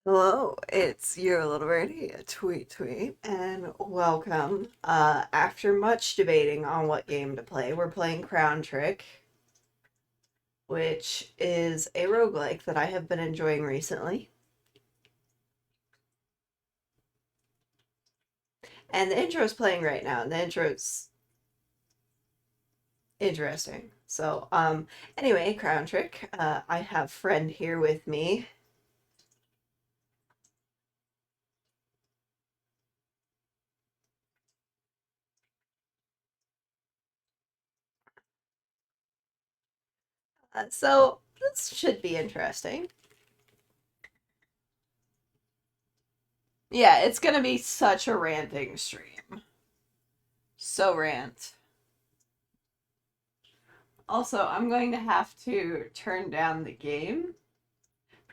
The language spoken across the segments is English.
Hello, it's your little birdie, a tweet tweet, and welcome. After much debating on what game to play, we're playing Crown Trick, which is a roguelike that I have been enjoying recently. And the intro's playing right now, and the intro's interesting. Anyway, Crown Trick, I have friend here with me. So this should be interesting. Yeah, it's gonna be such a ranting stream. So rant. Also, I'm going to have to turn down the game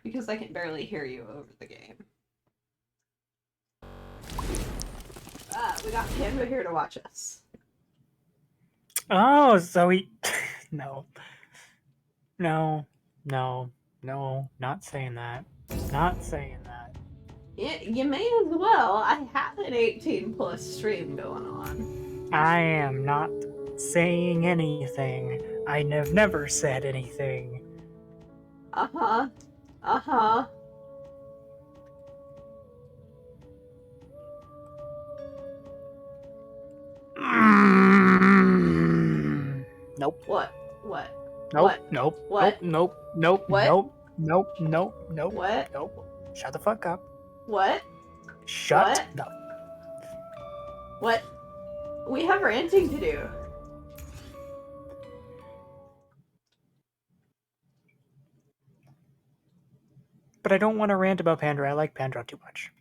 because I can barely hear you over the game. We got Panda here to watch us. Oh, Zoe. No. No. No. No. Not saying that. Not saying that. Yeah, you may as well. I have an 18 plus stream going on. I am not saying anything. I have never said anything. Uh huh. Uh huh. Nope. What? What? Nope. What? Nope. What? Nope. Nope. What? Nope. Nope. Nope. Nope. What? Nope. Shut the fuck up. What? Shut What? the. What? We have ranting to do. But I don't want to rant about Pandora. I like Pandora too much.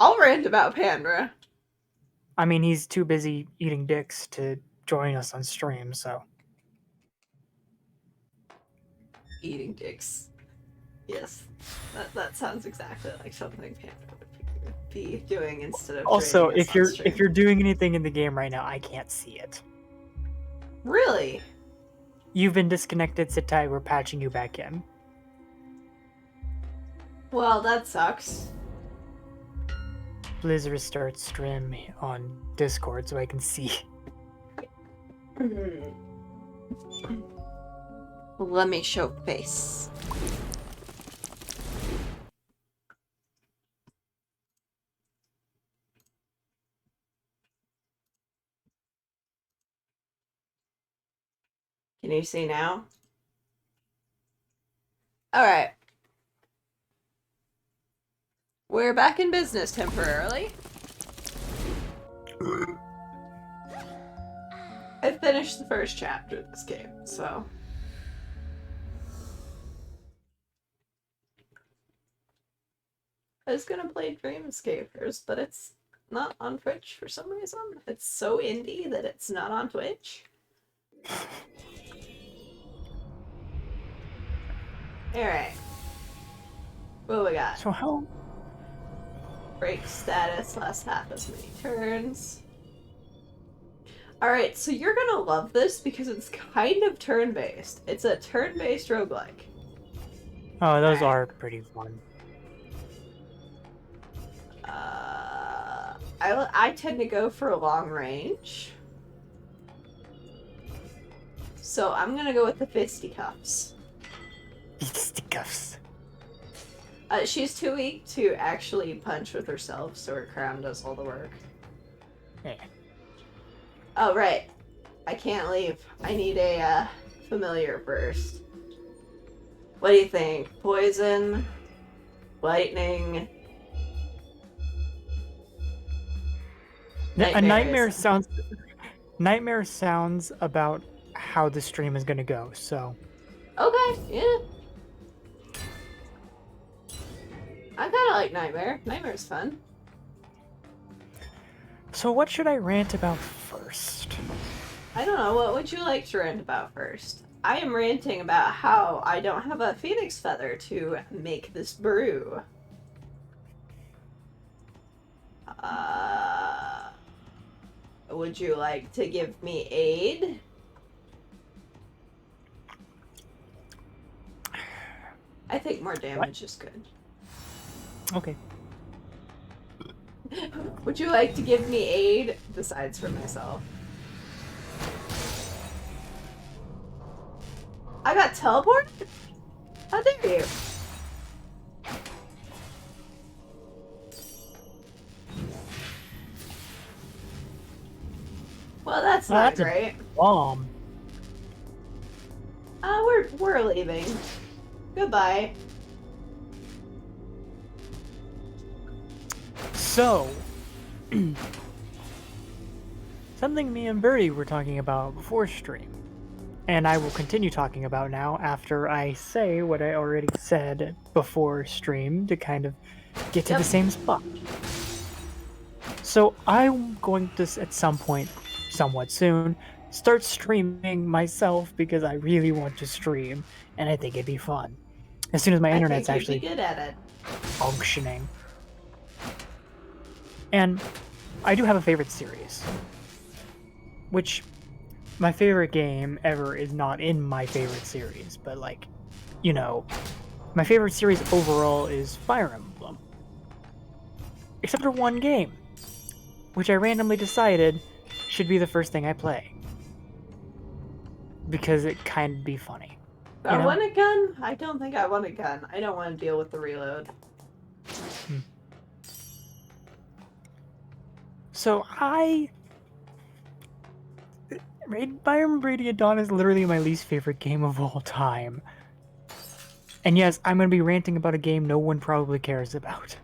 I'll rant about Pandora. I mean, he's too busy eating dicks to join us on stream, so. Eating dicks. Yes, that sounds exactly like something Panda would be doing instead of Also, joining us if on you're stream. if you're doing anything in the game right now, I can't see it. Really? You've been disconnected. Sit tight. We're patching you back in. Well, that sucks. Please restart stream on Discord so I can see. Let me show face. Can you see now? Alright. We're back in business temporarily. I finished the first chapter of this game, so... I was gonna play Dreamscapers, but it's not on Twitch for some reason. It's so indie that it's not on Twitch. Alright. What we got? So how? Break status, last half as many turns. Alright, so you're gonna love this because it's kind of turn-based. It's a turn-based roguelike. Oh, those are pretty fun. I tend to go for long range. So I'm gonna go with the fisticuffs. Fisticuffs. She's too weak to actually punch with herself, so her crown does all the work. Yeah. Oh, right. I can't leave. I need a familiar first. What do you think? Poison? Lightning? A nightmare sounds. Nightmare sounds about how the stream is gonna go. So. Okay, yeah. I kind of like Nightmare. Nightmare's fun. So what should I rant about first? I don't know. What would you like to rant about first? I am ranting about how I don't have a phoenix feather to make this brew. Would you like to give me aid? I think more damage is good. Okay. Would you like to give me aid besides for myself? I got teleported? How dare you? Well, that's Well, not that's a great. bomb. We're leaving. Goodbye. So, something me and Birdie were talking about before stream, and I will continue talking about now after I say what I already said before stream to kind of get to the Yep. same spot. So I'm going to, at some point, somewhat soon, start streaming myself because I really want to stream, and I think it'd be fun. As soon as my I internet's think you'd be actually good at it. functioning. And I do have a favorite series, which my favorite game ever is not in my favorite series, but like, you know, my favorite series overall is Fire Emblem. Except for one game, which I randomly decided should be the first thing I play. Because it kind of be funny. If I want a gun? I don't think I want a gun. I don't want to deal with the reload. So Fire Emblem Radiant Dawn is literally my least favorite game of all time. And yes, I'm going to be ranting about a game no one probably cares about.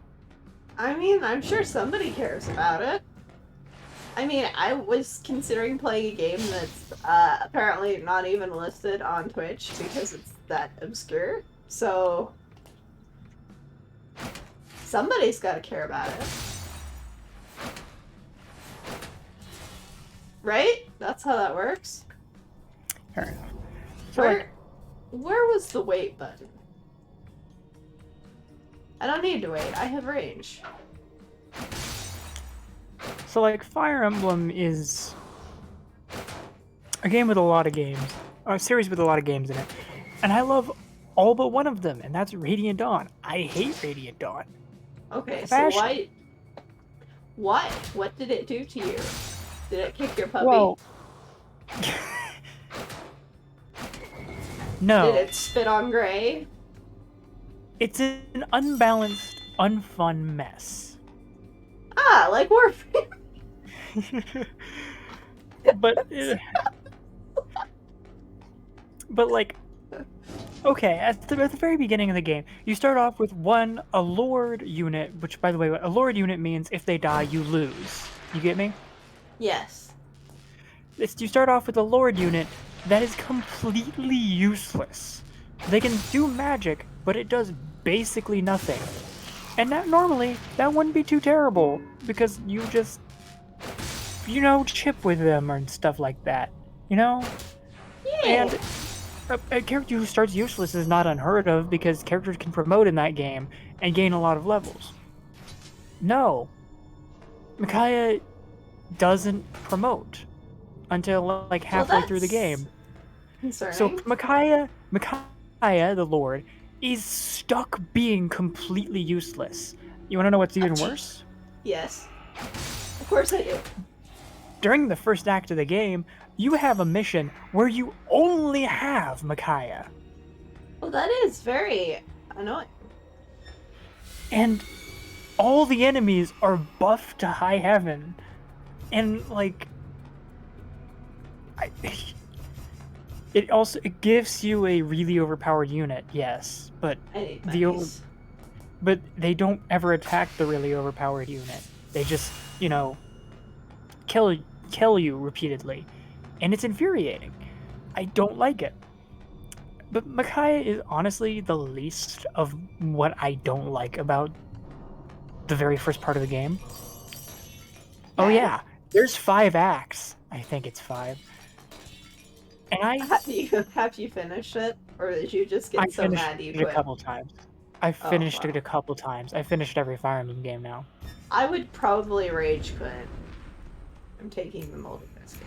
I mean, I'm sure somebody cares about it. I mean, I was considering playing a game that's apparently not even listed on Twitch because it's that obscure. So, somebody's got to care about it. Right? That's how that works. Fair enough. So Where was the wait button? I don't need to wait. I have range. So like Fire Emblem is a game with a lot of games, or a series with a lot of games in it, and I love all but one of them, and that's Radiant Dawn. I hate Radiant Dawn. Okay, Fashion. so why? What? What did it do to you? Did it kick your puppy? Well, no. Did it spit on Gray? It's an unbalanced, unfun mess. Ah, like Warframe. but like, okay, at the very beginning of the game, you start off with a Lord unit, which, by the way, a Lord unit means if they die, you lose. You get me? Yes. You start off with a Lord unit that is completely useless. They can do magic, but it does basically nothing. And normally, that wouldn't be too terrible, because you just, chip with them and stuff like that, Yeah. And a character who starts useless is not unheard of, because characters can promote in that game and gain a lot of levels. No. Micaiah doesn't promote until like halfway through the game. Concerning. So Micaiah, the Lord, is stuck being completely useless. You want to know what's even worse? Yes. Of course I do. During the first act of the game, you have a mission where you only have Micaiah. Well, that is very annoying. And all the enemies are buffed to high heaven. And like it gives you a really overpowered unit, yes, but but they don't ever attack the really overpowered unit. They just, kill you repeatedly, and it's infuriating. I don't like it. But Micaiah is honestly the least of what I don't like about the very first part of the game. Oh yeah, there's 5 acts. I think it's 5. And have you finished it, or did you just get so mad you quit? A couple times. I finished it a couple times. I finished every Fire Emblem game now. I would probably rage quit. I'm taking the multi-disc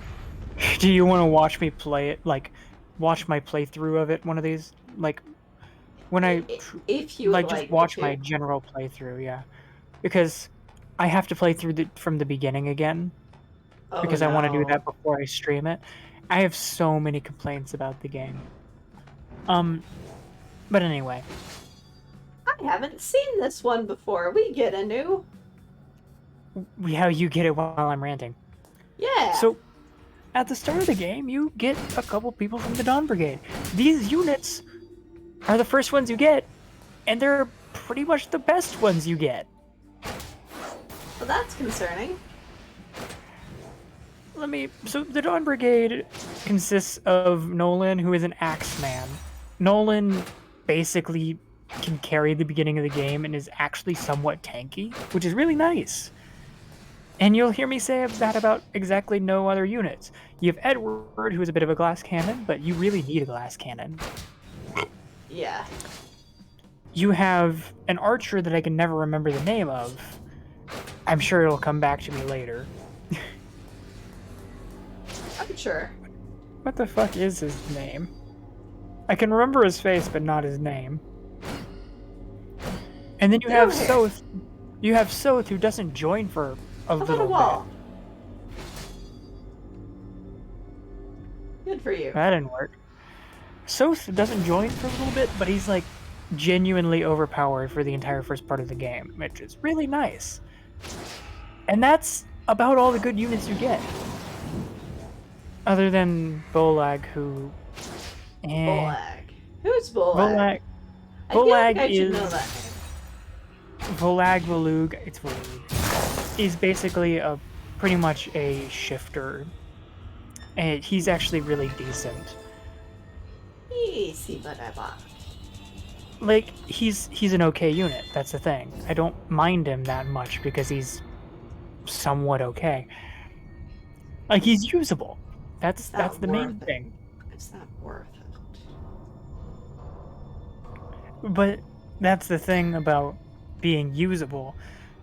game. Do you want to watch me play it? Like, watch my playthrough of it one when I if you would just like me watch my to. general playthrough, yeah, because I have to play through from the beginning again Oh because I want to do no. that before I stream it. I have so many complaints about the game. Um, but anyway, I haven't seen this one before. We get a new. how you get it while I'm ranting. Yeah. So at the start of the game, you get a couple people from the Dawn Brigade. These units are the first ones you get, and they're pretty much the best ones you get. Well, that's concerning. So the Dawn Brigade consists of Nolan, who is an Axeman. Nolan basically can carry the beginning of the game and is actually somewhat tanky, which is really nice. And you'll hear me say that about exactly no other units. You have Edward, who is a bit of a glass cannon, but you really need a glass cannon. Yeah. You have an archer that I can never remember the name of. I'm sure it'll come back to me later. I'm sure. What the fuck is his name? I can remember his face, but not his name. And then you have Soth. You have Soth, who doesn't join for a little wall? bit. Good for you. That didn't work. Soth doesn't join for a little bit, but he's like genuinely overpowered for the entire first part of the game, which is really nice. And that's about all the good units you get. Other than Bolag, who... Bolag. Who's Bolag? Bolag I should is... know that name. Volug, it's Volug, is basically pretty much a shifter. And he's actually really decent. Easy, but I bought. Like, he's an okay unit, that's the thing. I don't mind him that much because he's somewhat okay. Like, he's usable. That's the main thing. Is that worth it? But that's the thing about being usable.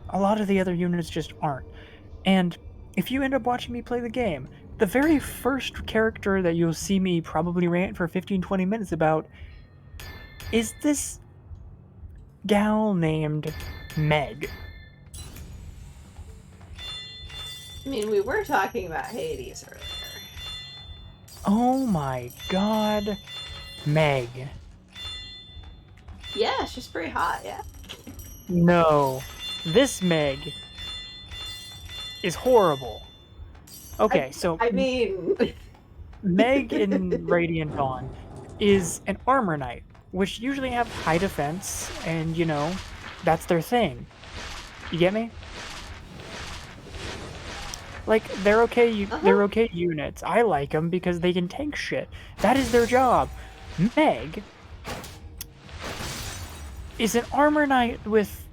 A lot of the other units just aren't. And if you end up watching me play the game, the very first character that you'll see me probably rant for 15-20 minutes about is this gal named Meg. I mean, we were talking about Hades earlier. Oh my god. Meg. Yeah, she's pretty hot, yeah. No. This Meg is horrible. Okay, so... I mean... Meg in Radiant Dawn is an armor knight, which usually have high defense, and, you know, that's their thing. You get me? Like, they're okay, they're okay units. I like them because they can tank shit. That is their job. Meg is an armor knight with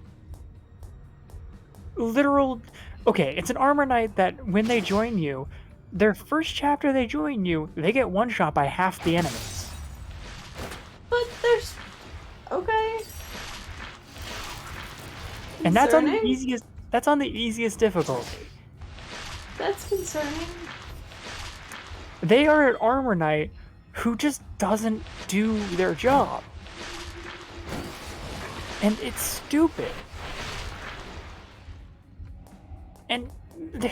literal... Okay, it's an armor knight that when they join you, their first chapter they join you, they get one-shot by half the enemies. But there's... Okay. And that's on the easiest... That's on the easiest difficulty. That's concerning. They are an armor knight who just doesn't do their job. And it's stupid. And they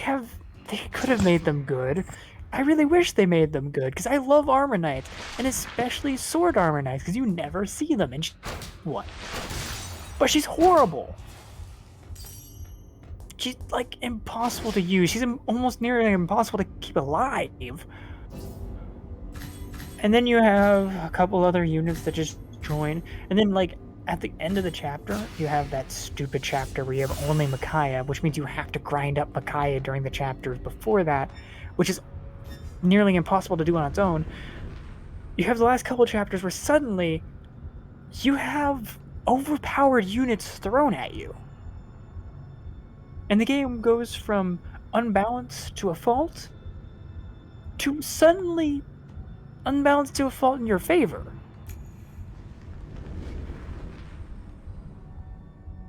could have made them good. I really wish they made them good, because I love armor knights, and especially sword armor knights, because you never see them, and what? But she's horrible. She's, like, impossible to use. She's almost nearly impossible to keep alive. And then you have a couple other units that just join, and then, like, at the end of the chapter, you have that stupid chapter where you have only Micaiah, which means you have to grind up Micaiah during the chapters before that, which is nearly impossible to do on its own. You have the last couple chapters where suddenly you have overpowered units thrown at you. And the game goes from unbalanced to a fault to suddenly unbalanced to a fault in your favor.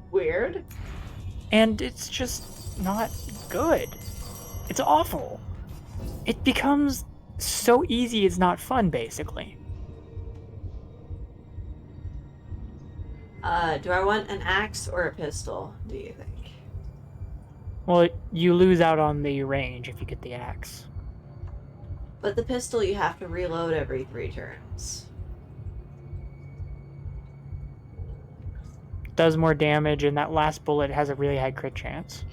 Weird. And it's just not good. It's awful. It becomes so easy it's not fun, basically. Do I want an axe or a pistol, do you think? Well, you lose out on the range if you get the axe. But the pistol you have to reload every 3 turns. Does more damage, and that last bullet has a really high crit chance.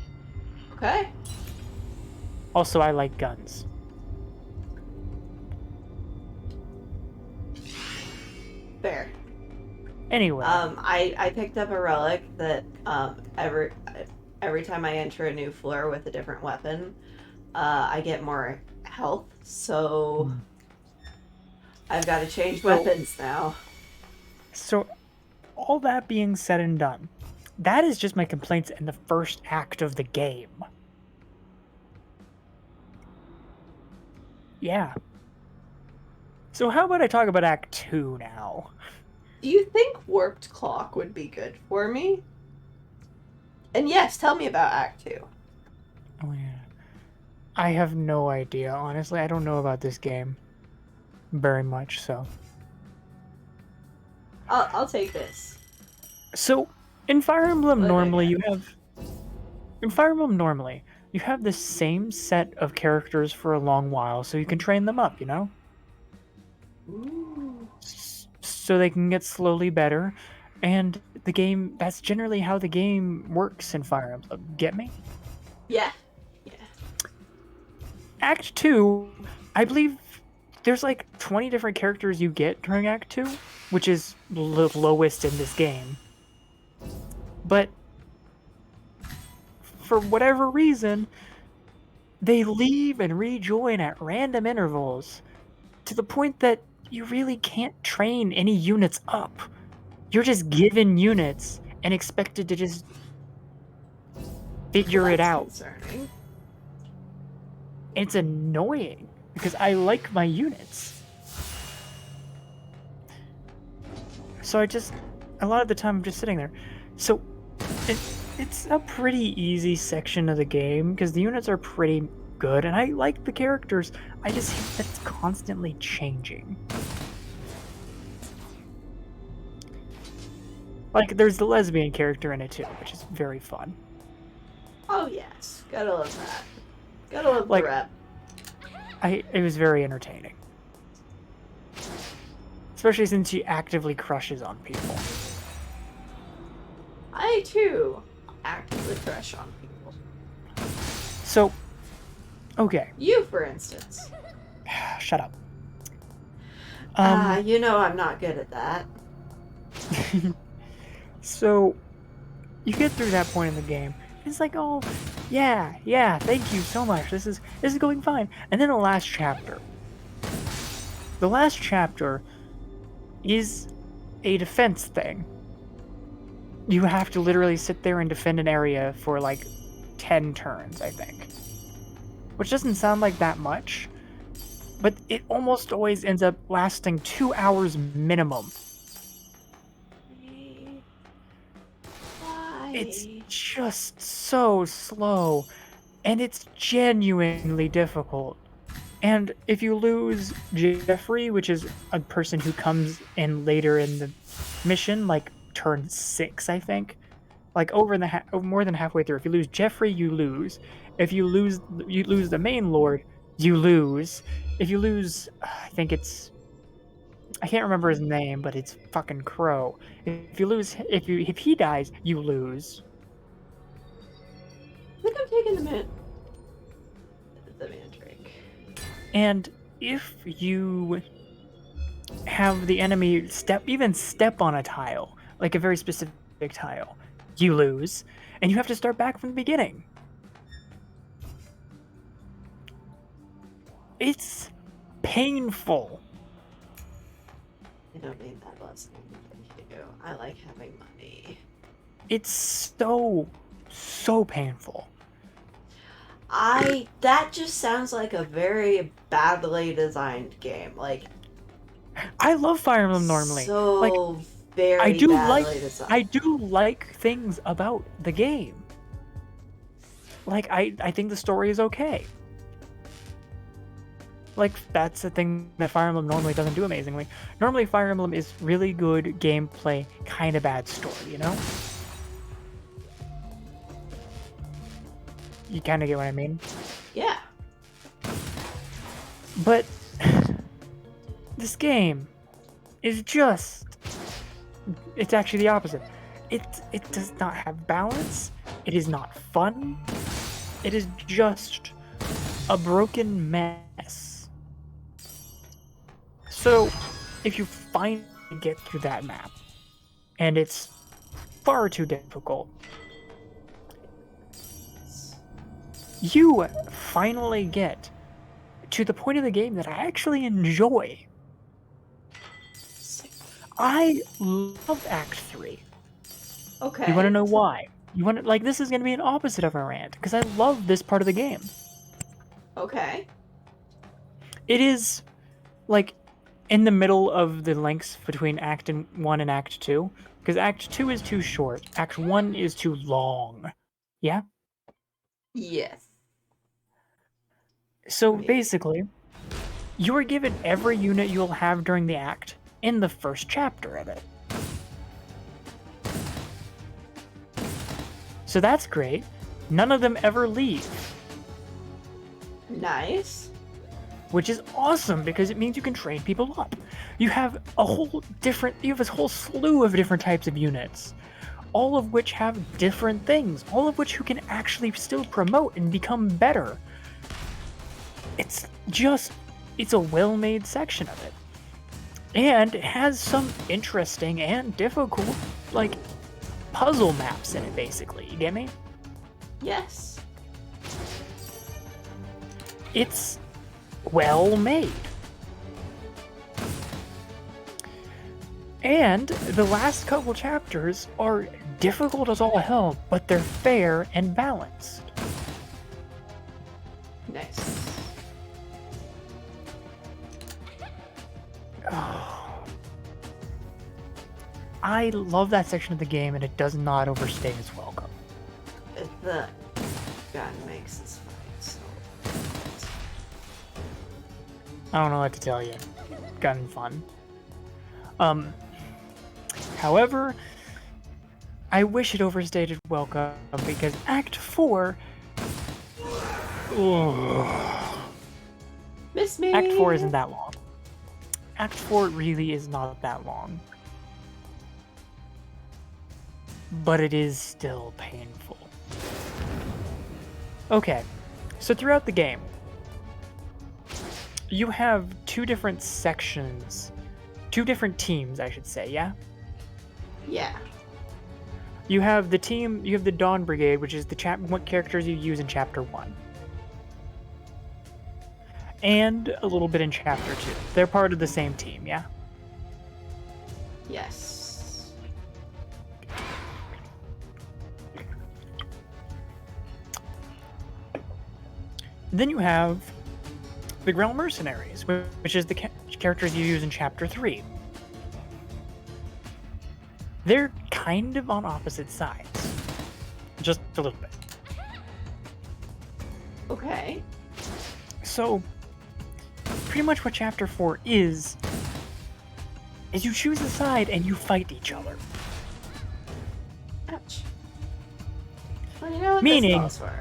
Okay. Also, I like guns. Fair. Anyway. I picked up a relic that every time I enter a new floor with a different weapon, I get more health. So I've got to change weapons now. So, all that being said and done, that is just my complaints in the first act of the game. Yeah. So how about I talk about Act 2 now? Do you think Warped Clock would be good for me? And yes, tell me about Act 2. Oh yeah. I have no idea, honestly. I don't know about this game very much, so. I'll take this. So, in Fire Emblem Look normally again. you have the same set of characters for a long while, so you can train them up, you know? Ooh. So they can get slowly better, and the game, that's generally how the game works in Fire Emblem. Get me? Yeah. Act 2, I believe there's like 20 different characters you get during Act 2, which is the lowest in this game. But for whatever reason, they leave and rejoin at random intervals to the point that you really can't train any units up. You're just given units and expected to just figure it out. Concerning. It's annoying because I like my units. So a lot of the time I'm just sitting there. So it's a pretty easy section of the game because the units are pretty good and I like the characters. I just hate that it's constantly changing. Like, there's the lesbian character in it too, which is very fun. Oh yes, gotta love that. Gotta love Like, the rep. It was very entertaining. Especially since she actively crushes on people. I too actively crush on people. So, okay. You, for instance. Shut up. You know I'm not good at that. So, you get through that point in the game. It's like, oh, yeah, thank you so much. This is going fine. And then the last chapter. The last chapter is a defense thing. You have to literally sit there and defend an area for like 10 turns, I think. Which doesn't sound like that much, but it almost always ends up lasting 2 hours minimum. Why? It's just so slow, and it's genuinely difficult. And if you lose Jeffrey, which is a person who comes in later in the mission, like turn 6, I think, like more than halfway through. If you lose Jeffrey, you lose. If you lose the main lord, you lose. If you lose, I can't remember his name, but it's fucking Crow. If he dies, you lose. I think I'm taking the mandrake. And if you have the enemy step on a tile, like a very specific tile, you lose, and you have to start back from the beginning. It's painful. I don't need that blessing. Thank you. I like having money. It's so painful. That just sounds like a very badly designed game. Like, I love Fire Emblem normally. So like, very I do badly designed. I do like things about the game. Like I think the story is okay. Like, that's the thing that Fire Emblem normally doesn't do amazingly. Normally, Fire Emblem is really good gameplay, kind of bad story, you know? You kind of get what I mean? Yeah. But this game is just... It's actually the opposite. It does not have balance. It is not fun. It is just a broken mess. So, if you finally get through that map, and it's far too difficult, you finally get to the point of the game that I actually enjoy. I love Act 3. Okay. You want to know why? You want to, like, this is going to be an opposite of a rant, because I love this part of the game. Okay. It is, like, in the middle of the lengths between Act 1 and Act 2, because Act 2 is too short, Act 1 is too long. Yeah? Yes. So, Maybe. basically, you are given every unit you'll have during the act in the first chapter of it. So that's great. None of them ever leave. Nice. Which is awesome because it means you can train people up. You have a whole slew of different types of units, all of which have different things, all of which you can actually still promote and become better. It's a well-made section of it. And it has some interesting and difficult, like, puzzle maps in it, basically. You get me? Yes. It's well made. And the last couple chapters are difficult as all hell, but they're fair and balanced. Nice. I love that section of the game, and it does not overstay its welcome. The gun makes this fight so good. I don't know what to tell you. Gun fun. However, I wish it overstayed its welcome because Act 4... Miss me. Act 4 isn't that long. Act 4 really is not that long. But it is still painful. Okay, so throughout the game, you have two different sections, two different teams, I should say, yeah? Yeah. You have the Dawn Brigade, which is what characters you use in Chapter 1. And a little bit in Chapter 2. They're part of the same team, yeah? Yes. Then you have the Grell Mercenaries, which is the characters you use in Chapter 3. They're kind of on opposite sides. Just a little bit. Okay. So, pretty much what Chapter 4 is you choose a side and you fight each other. Ouch. Well, you know what Meaning- this calls for.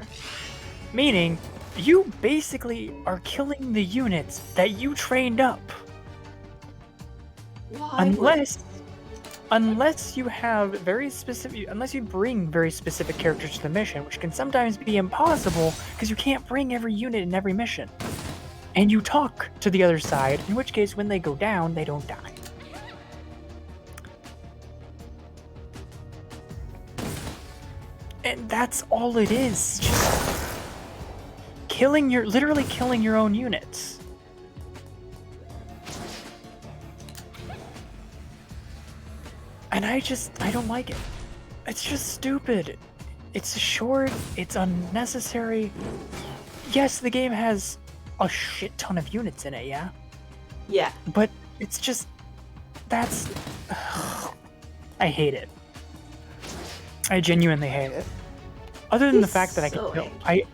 Meaning, you basically are killing the units that you trained up. Why Unless you have unless you bring very specific characters to the mission, which can sometimes be impossible because you can't bring every unit in every mission. And you talk to the other side, in which case when they go down, they don't die. And that's all it is. Just literally killing your own units. And I don't like it. It's just stupid. It's short, it's unnecessary. Yes, the game has a shit ton of units in it, yeah? Yeah. But it's just... I hate it. I genuinely hate it. Other than the fact that I can so kill... angry.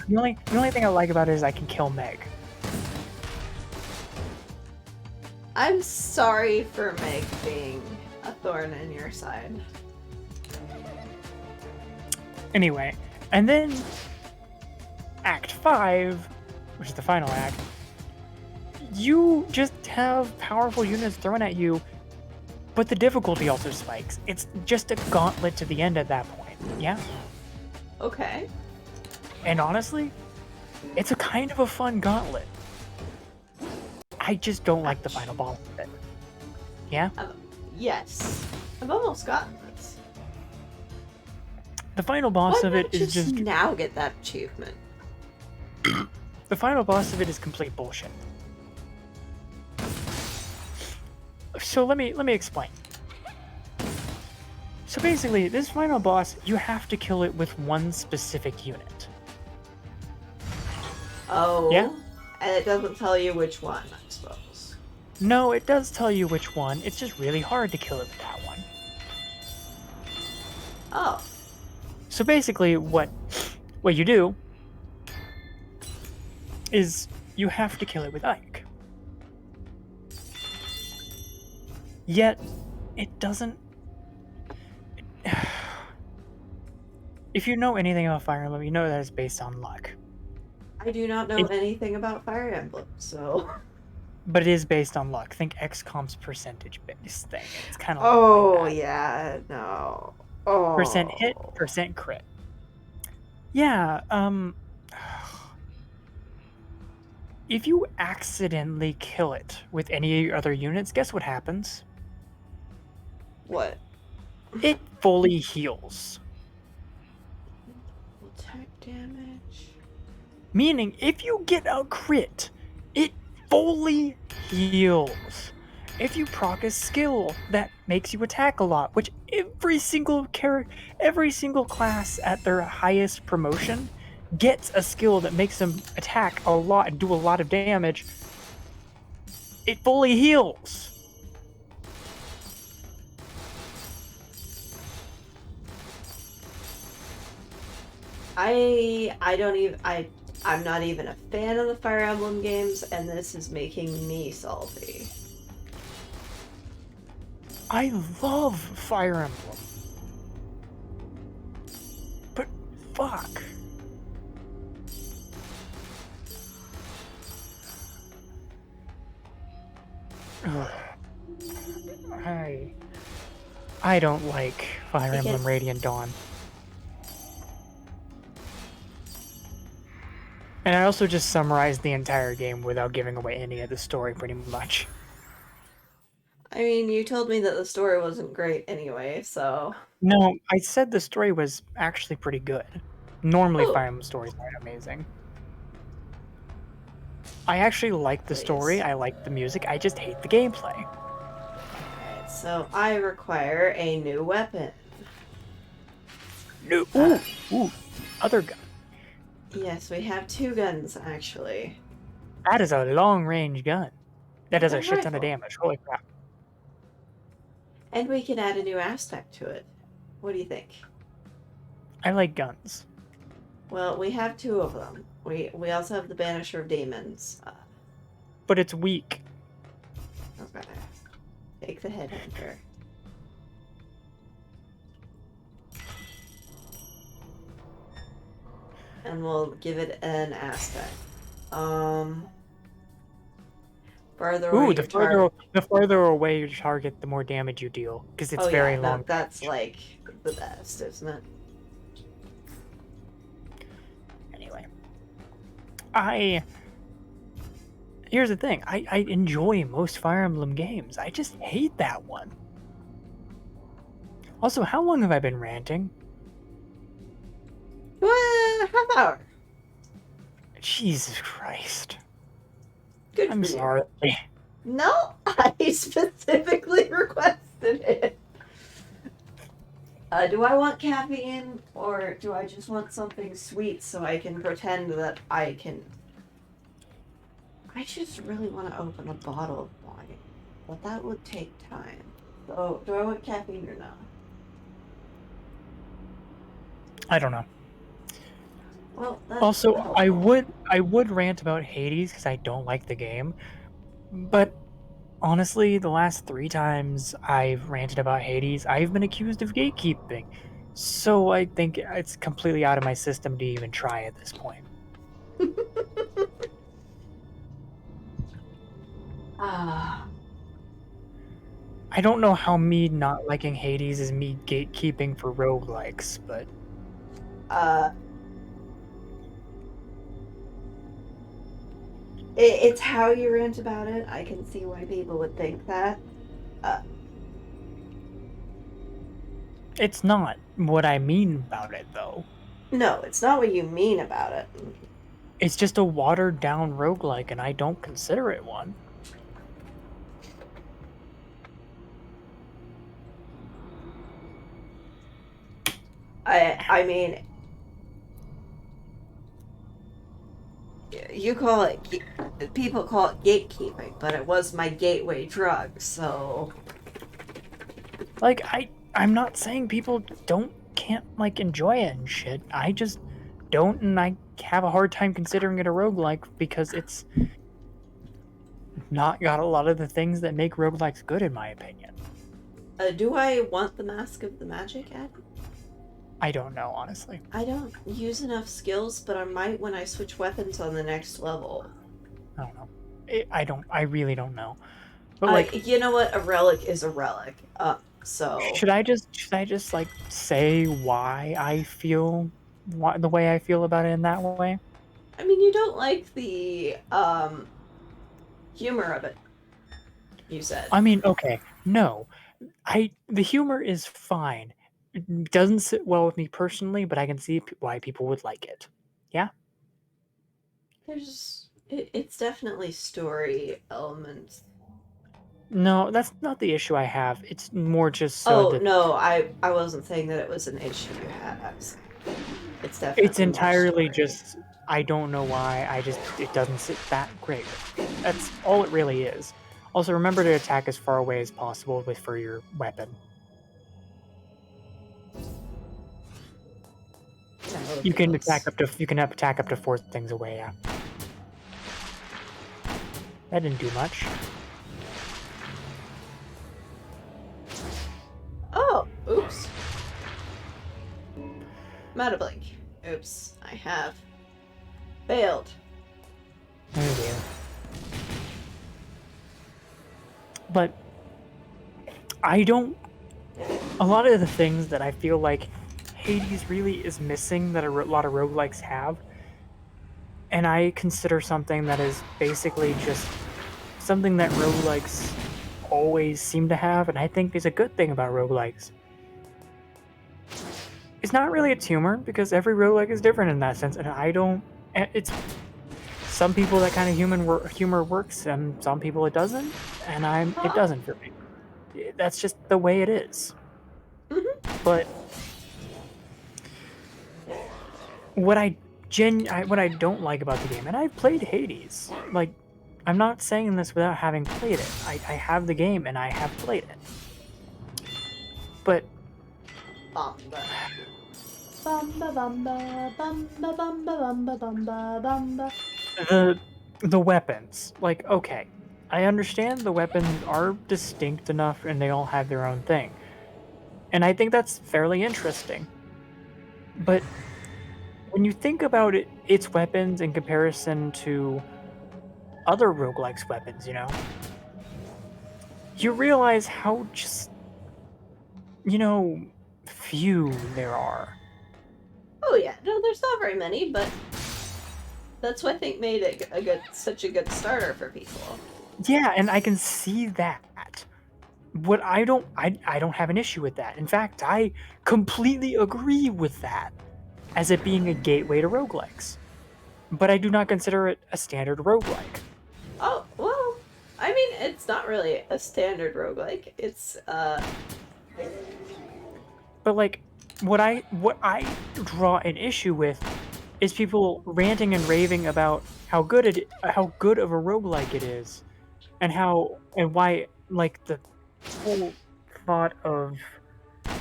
The only thing I like about it is I can kill Meg. I'm sorry for Meg being a thorn in your side. Anyway, and then Act 5, which is the final act, you just have powerful units thrown at you, but the difficulty also spikes. It's just a gauntlet to the end at that point, yeah? Okay. And honestly, it's a kind of a fun gauntlet. I just don't like the final boss of it. Yeah? Yes. I've almost gotten this. The final boss of it is just... now get that achievement. The final boss of it is complete bullshit. So let me explain. So basically, this final boss, you have to kill it with one specific unit. Oh. Yeah? And it doesn't tell you which one, I suppose. No, it does tell you which one. It's just really hard to kill it with that one. Oh. So basically, what you do is you have to kill it with Ike. Yet, it doesn't... If you know anything about Fire Emblem, you know that it's based on luck. I do not know anything about Fire Emblem, so... But it is based on luck. Think XCOM's percentage-based thing. It's kind of Oh, like that. yeah, no. Oh. Percent hit, percent crit. Yeah, if you accidentally kill it with any of your other units, guess what happens? What? It fully heals. Attack damage. Meaning, if you get a crit, it fully heals. If you proc a skill that makes you attack a lot, which every single class at their highest promotion gets a skill that makes them attack a lot and do a lot of damage, it fully heals. I'm not even a fan of the Fire Emblem games, and this is making me salty. I love Fire Emblem. But fuck. Ugh. I don't like Fire Emblem Radiant Dawn. And I also just summarized the entire game without giving away any of the story, pretty much. I mean, you told me that the story wasn't great anyway, so... No, I said the story was actually pretty good. Normally, Fire Emblem stories aren't amazing. I actually like the story, I like the music, I just hate the gameplay. Alright, so I require a new weapon. No. Ooh, other gun. Yes, we have two guns, actually. That is a long-range gun. That does a shit ton of damage, holy crap. And we can add a new aspect to it. What do you think? I like guns. Well, we have two of them. We also have the Banisher of Demons. But it's weak. Okay. Take the Headhunter. And we'll give it an aspect. Farther away. Ooh, the farther away you target, the more damage you deal, because it's very long. That's like the best, isn't it? Anyway, here's the thing. I enjoy most Fire Emblem games. I just hate that one. Also, how long have I been ranting? Half hour. Jesus Christ. Good I'm sorry. No, I specifically requested it. Do I want caffeine, or do I just want something sweet so I can pretend that I can... I just really want to open a bottle of wine, but that would take time. So, do I want caffeine or not? I don't know. Well, also, I would rant about Hades because I don't like the game, but Honestly, the last 3 times I've ranted about Hades, I've been accused of gatekeeping. So I think it's completely out of my system to even try at this point. Ah, I don't know how me not liking Hades is me gatekeeping for roguelikes, but uh, it's how you rant about it. I can see why people would think that. Uh, it's not what I mean about it, though. no, it's not what you mean about it. It's just a watered down roguelike, and I don't consider it one. I mean, you call it, people call it gatekeeping, but it was my gateway drug, so. Like, I'm not saying people can't, like, enjoy it and shit. I just don't, and I have a hard time considering it a roguelike because it's not got a lot of the things that make roguelikes good, in my opinion. Do I want the Mask of the Magic added? I don't know, honestly. I don't use enough skills, but I might when I switch weapons on the next level. I don't know. I really don't know. But, like, You know what? A relic is a relic. So. should I just, like, say why I feel the way I feel about it in that way? I mean, you don't like the, humor of it, you said. I mean, okay, no. The humor is fine. It doesn't sit well with me personally, but I can see why people would like it. Yeah? It's definitely story elements. No, that's not the issue I have. It's more just so Oh, that no, I wasn't saying that it was an issue you had. It's definitely it's more entirely story. just I don't know why. It doesn't sit that great with me. That's all it really is. Also, remember to attack as far away as possible for your weapon. You can attack up to 4 things away. Yeah, that didn't do much. Oh, oops. I'm out of blink. Oops, I have failed. Oh dear. But I don't. A lot of the things that I feel like Hades really is missing that a lot of roguelikes have, and I consider something that is basically just something that roguelikes always seem to have, and I think is a good thing about roguelikes. It's not really its humor, because every roguelike is different in that sense, and I don't. It's some people that kind of humor works, and some people it doesn't, and it Huh? doesn't for me. That's just the way it is. Mm-hmm. But what what I don't like about the game, and I've played Hades. Like, I'm not saying this without having played it. I have the game and I have played it. But Bamba. Bamba bamba bamba bamba bamba bamba bamba. the weapons, like, okay, I understand the weapons are distinct enough and they all have their own thing. And I think that's fairly interesting. But when you think about its weapons in comparison to other roguelikes weapons, you realize how just, few there are. Oh yeah, no, there's not very many, but that's what I think made it such a good starter for people. Yeah, and I can see that. What I don't have an issue with that. In fact, I completely agree with that as it being a gateway to roguelikes. But I do not consider it a standard roguelike. Oh well, I mean, it's not really a standard roguelike. It's But like what I draw an issue with is people ranting and raving about how good of a roguelike it is, and why, like, the whole thought of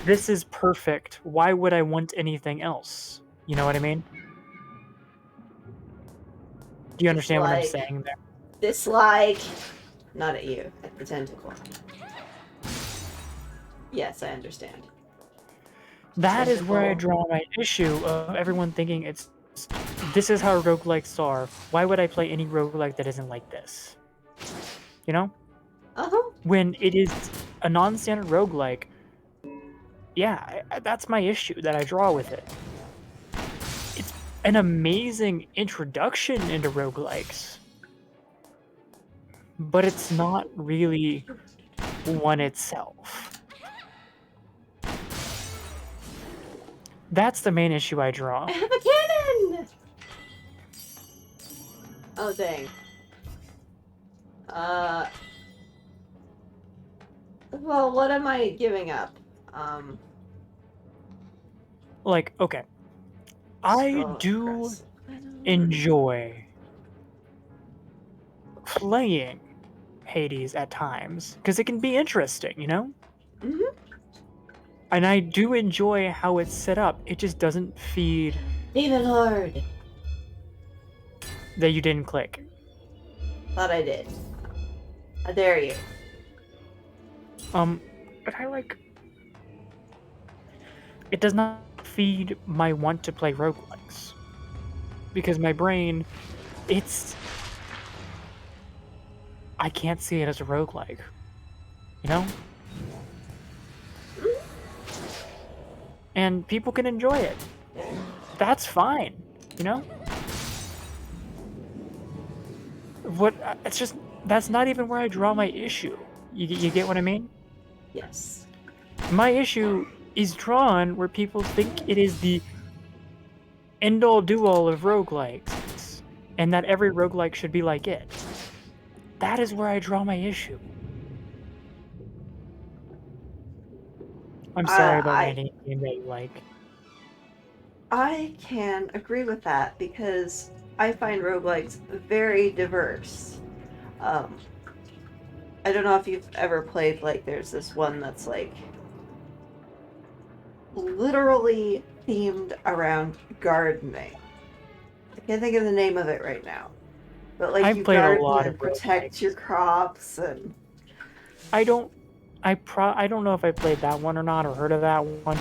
this is perfect. Why would I want anything else? You know what I mean? Do you understand what I'm dislike, saying there? dislike. Not at you, at the tentacle. Yes, I understand. That is where I Tentacle. draw my issue of everyone thinking this is how roguelikes are. Why would I play any roguelike that isn't like this? You know? Uh-huh. When it is a non-standard roguelike, yeah, that's my issue that I draw with it. It's an amazing introduction into roguelikes, but it's not really one itself. That's the main issue I draw. I have a cannon! Oh, dang. Well, what am I giving up? Like, okay, I So do aggressive. enjoy playing Hades at times because it can be interesting, you know? Mm-hmm. And I do enjoy how it's set up. It just doesn't feed Even hard. that you didn't click. Thought I did. I dare you. But I like it does not feed my want to play roguelikes. Because my brain, it's I can't see it as a roguelike. You know? And people can enjoy it. That's fine, you know? It's just that's not even where I draw my issue. You get what I mean? Yes. My issue is drawn where people think it is the end-all do-all of roguelikes, and that every roguelike should be like it. That is where I draw my issue. I'm sorry about ranting a game that you like. I can agree with that because I find roguelikes very diverse. Um, I don't know if you've ever played, like, there's this one that's, like, literally themed around gardening. I can't think of the name of it right now. But, like, I've you played a garden lot and of protect your roguelikes. crops and... I don't know if I played that one or not or heard of that one,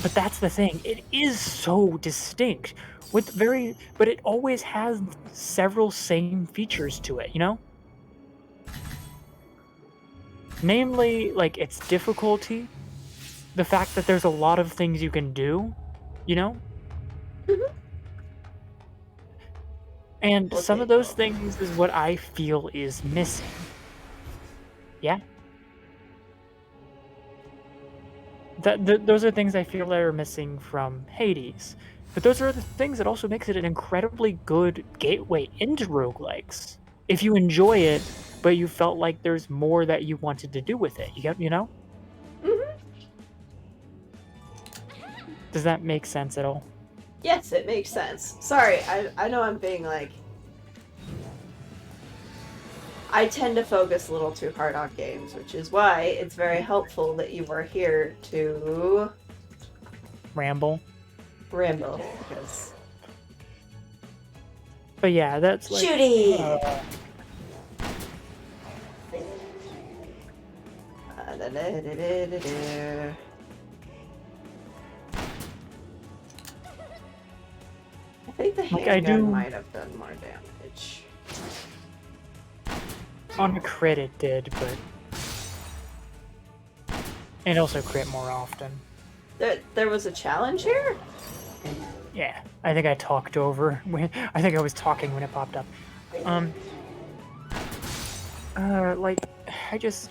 but that's the thing. It is so distinct but it always has several same features to it, you know? Namely, like its difficulty, the fact that there's a lot of things you can do, you know? Mhm. And some of those Potato. things is what I feel is missing. Yeah? Those are things I feel that are missing from Hades. But those are the things that also makes it an incredibly good gateway into roguelikes. If you enjoy it, but you felt like there's more that you wanted to do with it. You know? Mhm. Does that make sense at all? Yes, it makes sense. Sorry, I know I'm being like... I tend to focus a little too hard on games, which is why it's very helpful that you are here to Ramble. ramble, because... But yeah, that's like Shooty! I think the like I handgun do might have done more damage. on a crit it did, but it also crit more often. There was a challenge here? Yeah, I think I talked over when I think I was talking when it popped up. Like I just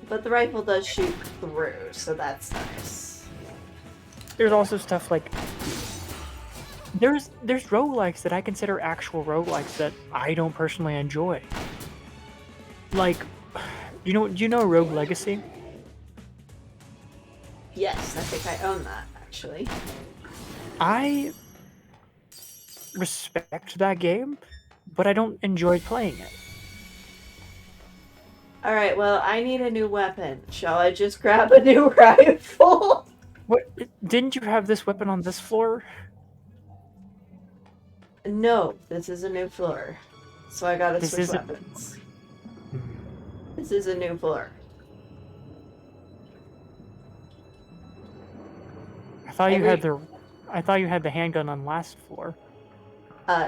But the rifle does shoot through, so that's nice. there's also stuff like there's roguelikes that I consider actual roguelikes that I don't personally enjoy. Like, do you know Rogue Legacy? Yes, I think I own that, actually. I respect that game, but I don't enjoy playing it. Alright, well, I need a new weapon. Shall I just grab a new rifle? What? Didn't you have this weapon on this floor? No, this is a new floor. So I gotta This switch isn't. weapons. This is a new floor. I thought you had the handgun on last floor.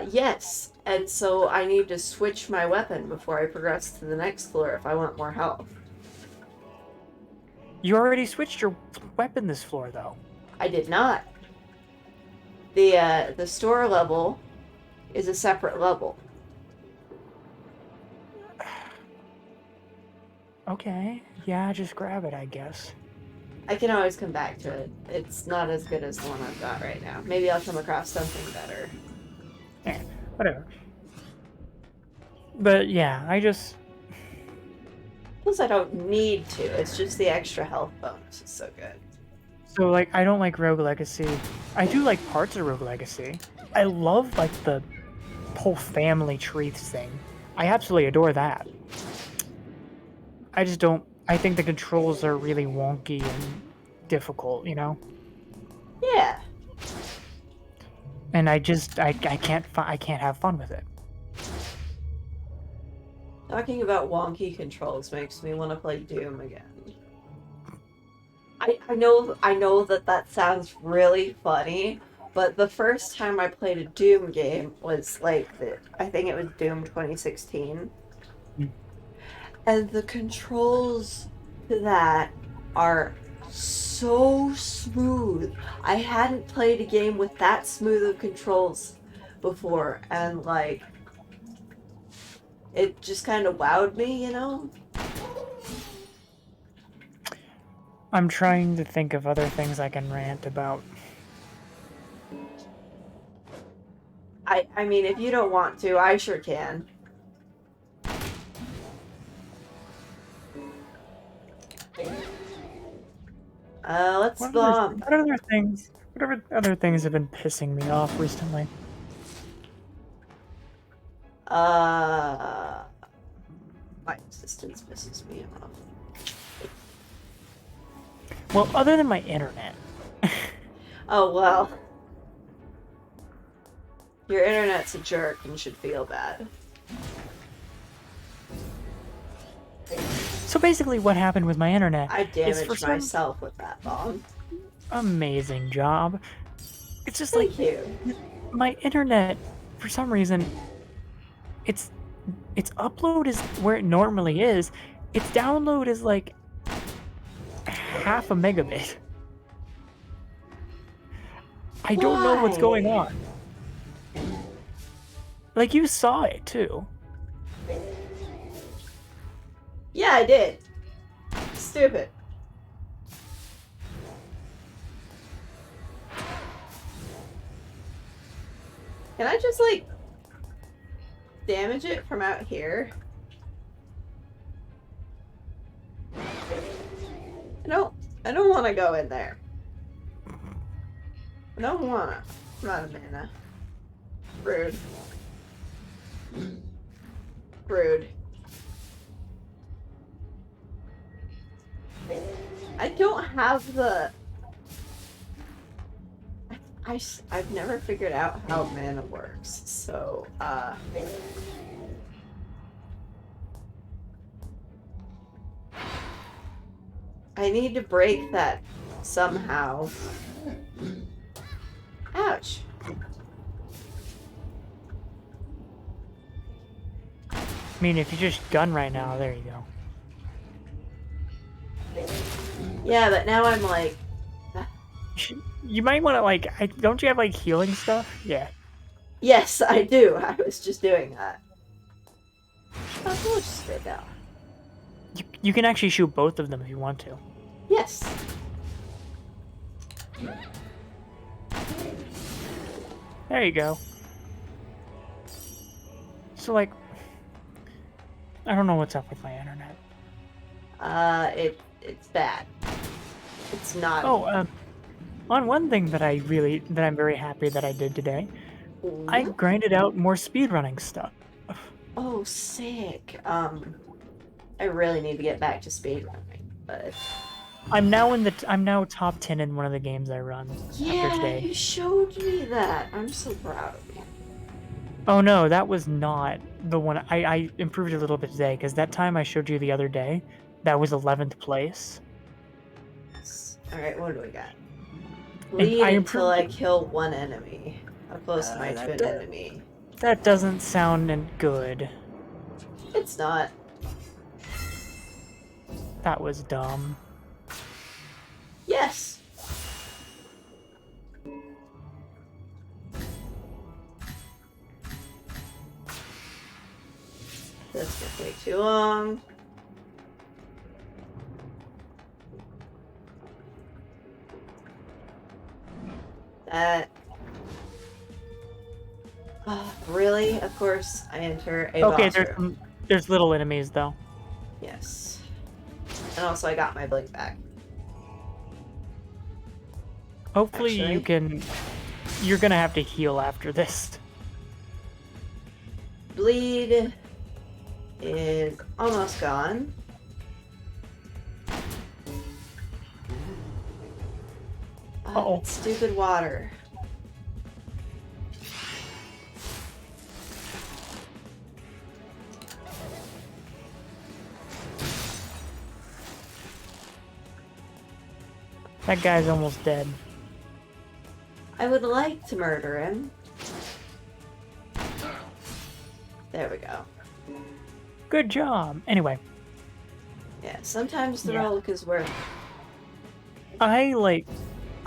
Yes. And so I need to switch my weapon before I progress to the next floor if I want more health. You already switched your weapon this floor, though. I did not. The store level is a separate level. Okay. Yeah, just grab it, I guess. I can always come back to it. It's not as good as the one I've got right now. Maybe I'll come across something better. Yeah, whatever. But yeah, I just... Plus, I don't need to. It's just the extra health bonus is so good. So, like, I don't like Rogue Legacy. I do like parts of Rogue Legacy. I love, like, the whole family tree thing. I absolutely adore that. I just don't... I think the controls are really wonky and difficult, you know? Yeah. And I can't have fun with it. Talking about wonky controls makes me want to play Doom again. I know that sounds really funny, but the first time I played a Doom game was like I think it was Doom 2016. Mm. And the controls to that are so smooth. I hadn't played a game with that smooth of controls before, and like it just kind of wowed me, you know? I'm trying to think of other things I can rant about. I mean, if you don't want to, I sure can. Let's bomb. What other things have been pissing me off recently? My existence pisses me off. Well, other than my internet. Oh, well. Your internet's a jerk and should feel bad. So basically what happened with my internet I is damaged myself with that bomb. Amazing job. It's just Thank like you. My internet, for some reason, its upload is where it normally is. Its download is like half a megabit. I don't know what's going on. Like, you saw it too. Yeah, I did. Stupid. Can I just, like, damage it from out here? I don't want to go in there. I don't want to. I'm not a mana. Rude. Rude. I don't have the... I've never figured out how mana works, so, I need to break that somehow. Ouch. I mean, if you just gun right now, there you go. Yeah, but now I'm like... You might want to, like... don't you have, like, healing stuff? Yeah. Yes, I do. I was just doing that. Oh, we'll just stay down. You can actually shoot both of them if you want to. Yes. There you go. So, like... I don't know what's up with my internet. It's bad. It's not... Oh, on one thing that I'm very happy that I did today, I grinded out more speedrunning stuff. Oh, sick. I really need to get back to speedrunning, but... I'm now top 10 in one of the games I run after today. Yeah, you showed me that. I'm so proud of you. Oh no, that was not the one. I improved a little bit today because that time I showed you the other day, that was 11th place. Alright, what do we got? And Bleed I until improved I it. kill one enemy. How close am I to an enemy? That doesn't sound good. It's not. That was dumb. Yes! That's gonna take too long. That... really? Of course, I enter a Okay, boss room. there's little enemies though. Yes. And also I got my blink back. Hopefully Actually. you're gonna have to heal after this. Bleed is almost gone. Uh-oh. Stupid water. That guy's almost dead. I would like to murder him. There we go. Good job. Anyway. Yeah, sometimes the relic is worth it.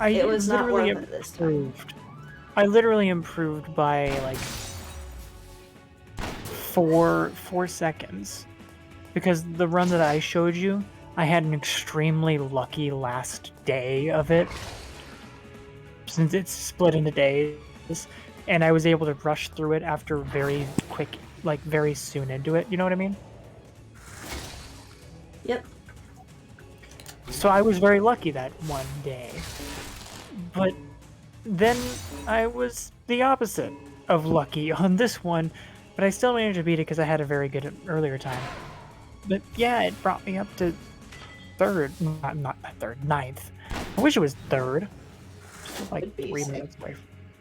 It was not literally worth it this time. improved. I literally improved by like 4 seconds. Because the run that I showed you, I had an extremely lucky last day of it. Since it's split into days. And I was able to rush through it after very quick, like very soon into it. You know what I mean? Yep. So I was very lucky that one day. But then I was the opposite of lucky on this one, but I still managed to beat it because I had a very good earlier time. But yeah, it brought me up to third, not third, ninth. I wish it was third. Still like 3 minutes away.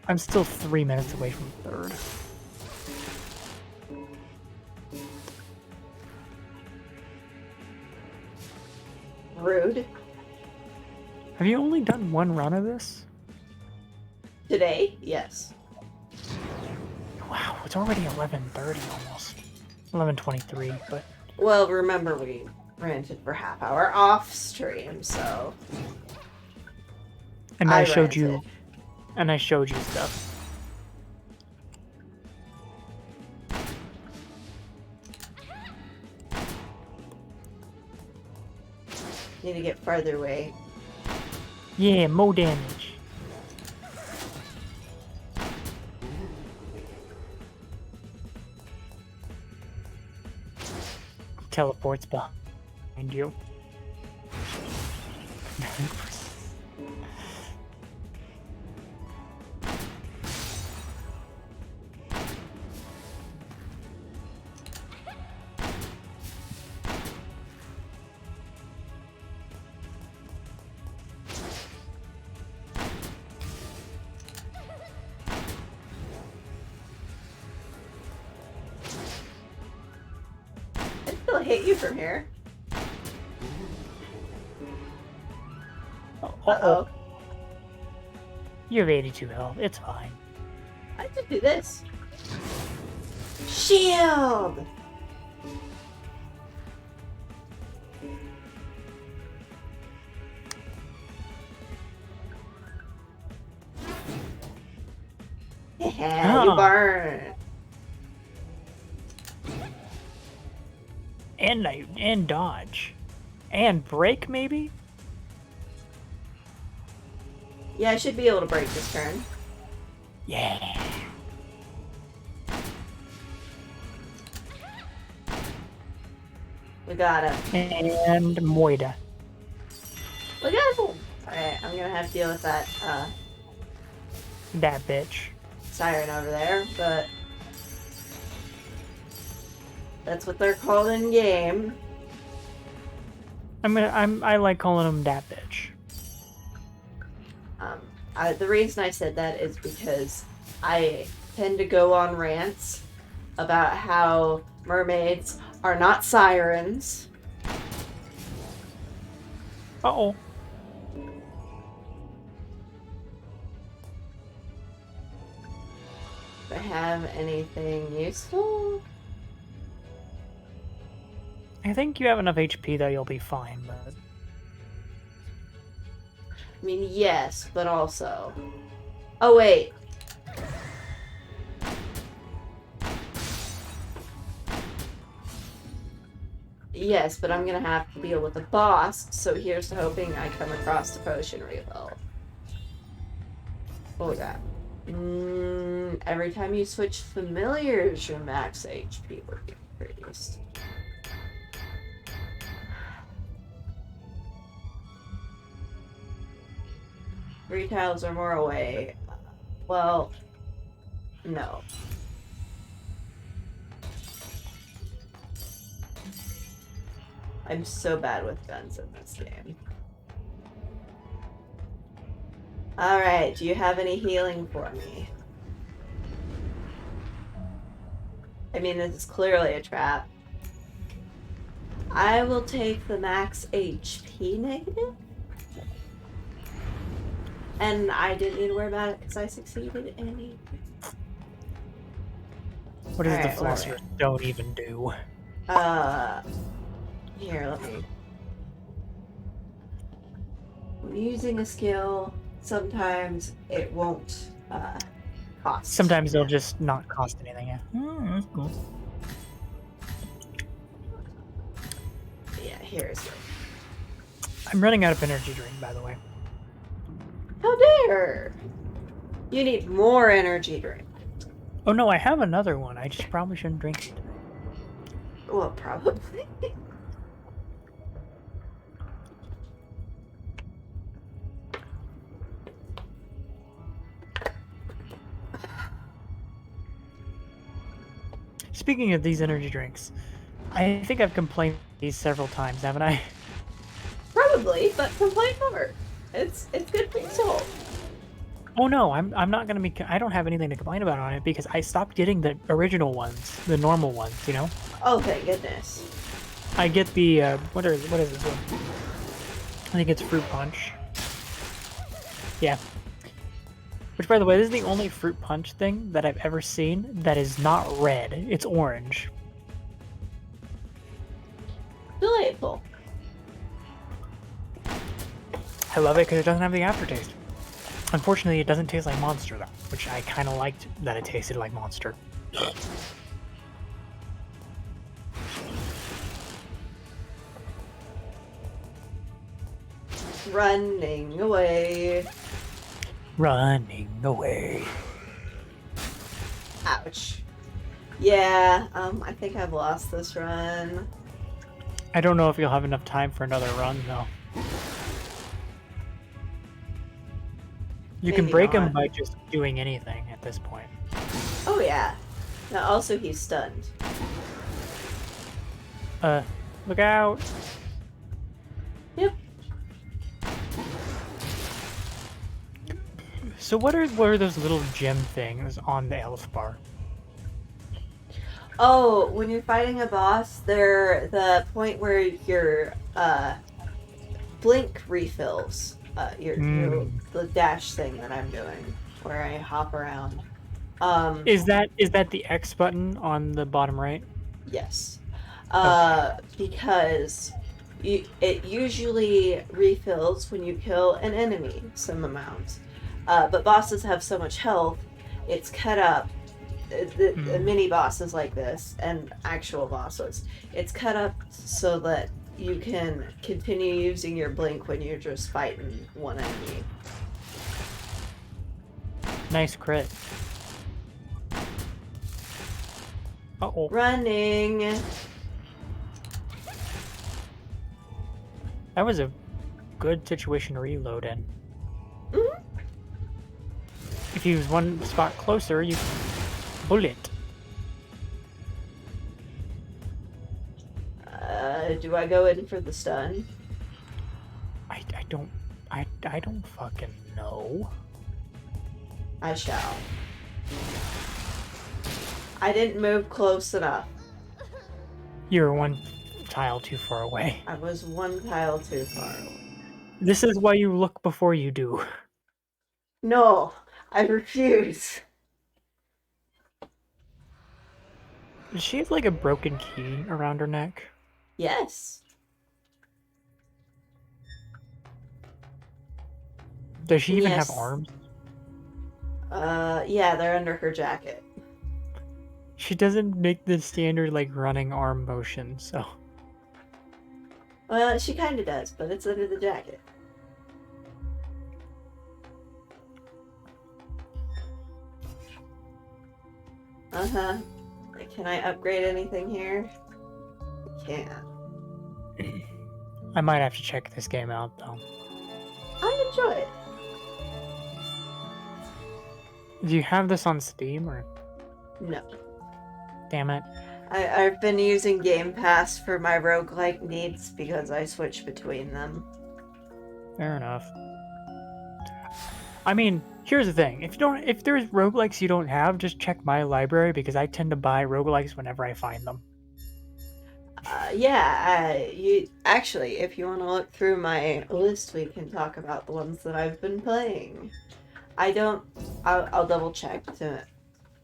I'm still 3 minutes away from third. Rude. Have you only done one run of this? Today? Yes. Wow, it's already 11:30 almost. 11:23, but... Well, remember we ranted for half hour off stream, so... And I showed you... And I showed you stuff. Need to get farther away. Yeah, more damage. Teleports behind you. I'll hit you from here. Uh-oh. You have 82 health. It's fine. I could do this. Shield! Yeah, you burn. And dodge. And break, maybe? Yeah, I should be able to break this turn. Yeah. We got it. And Moida. Look at that. Alright, I'm gonna have to deal with that, That bitch. siren over there, but... That's what they're called in game. I like calling them that bitch. The reason I said that is because I tend to go on rants about how mermaids are not sirens. Uh-oh. Do I have anything useful? I think you have enough HP that you'll be fine, but... I mean, yes, but also... Oh, wait. Yes, but I'm gonna have to deal with a boss, so here's to hoping I come across the potion refill. What was that? Every time you switch familiars, your max HP will be increased. Three tiles or more away. Well, no. I'm so bad with guns in this game. Alright, do you have any healing for me? I mean, this is clearly a trap. I will take the max HP negative. And I didn't need to worry about it because I succeeded anyway. What does the Philosopher's Stone even do? Here, let me... When using a skill, sometimes it won't, cost. Sometimes they'll just not cost anything, yeah. That's cool. Yeah, here's it. I'm running out of energy drink, by the way. How dare! You need more energy drink. Oh no, I have another one. I just probably shouldn't drink it. Well, probably. Speaking of these energy drinks, I think I've complained these several times, haven't I? Probably, but complain more. It's good for your soul. Oh no, I'm not gonna be. I don't have anything to complain about on it because I stopped getting the original ones, the normal ones. You know. Oh, thank goodness. I get the what is this one? I think it's fruit punch. Yeah. Which, by the way, this is the only fruit punch thing that I've ever seen that is not red. It's orange. Delightful. I love it because it doesn't have the aftertaste. Unfortunately, it doesn't taste like Monster, though, which I kind of liked that it tasted like Monster. Running away. Running away. Ouch. Yeah, I think I've lost this run. I don't know if you'll have enough time for another run, though. You can Maybe break not. him by just doing anything at this point. Oh, yeah. Now, also, he's stunned. Look out! Yep. So what are those little gem things on the health bar? Oh, when you're fighting a boss, they're the point where your blink refills. The dash thing that I'm doing, where I hop around. Is that the X button on the bottom right? Yes. Okay. Because it usually refills when you kill an enemy some amount. But bosses have so much health, it's cut up. The mini bosses like this and actual bosses, it's cut up so that you can continue using your blink when you're just fighting one enemy. Nice crit. Uh-oh. Running. That was a good situation to reload in. Mm-hmm. If you was one spot closer, you bullet. Do I go in for the stun? I don't fucking know. I shall. I didn't move close enough. You're one tile too far away. I was one tile too far away. This is why you look before you do. No, I refuse. Does she have like a broken key around her neck? Yes. Does she even have Yes. arms? Yeah, they're under her jacket. She doesn't make the standard like running arm motion, so Well, she kind of does, but it's under the jacket. Uh-huh. Can I upgrade anything here? I can't. I might have to check this game out though. I enjoy it. Do you have this on Steam or? No. Damn it. I've been using Game Pass for my roguelike needs because I switch between them. Fair enough. I mean, here's the thing. If there's roguelikes you don't have, just check my library because I tend to buy roguelikes whenever I find them. You actually, if you want to look through my list, we can talk about the ones that I've been playing. I don't. I'll double check to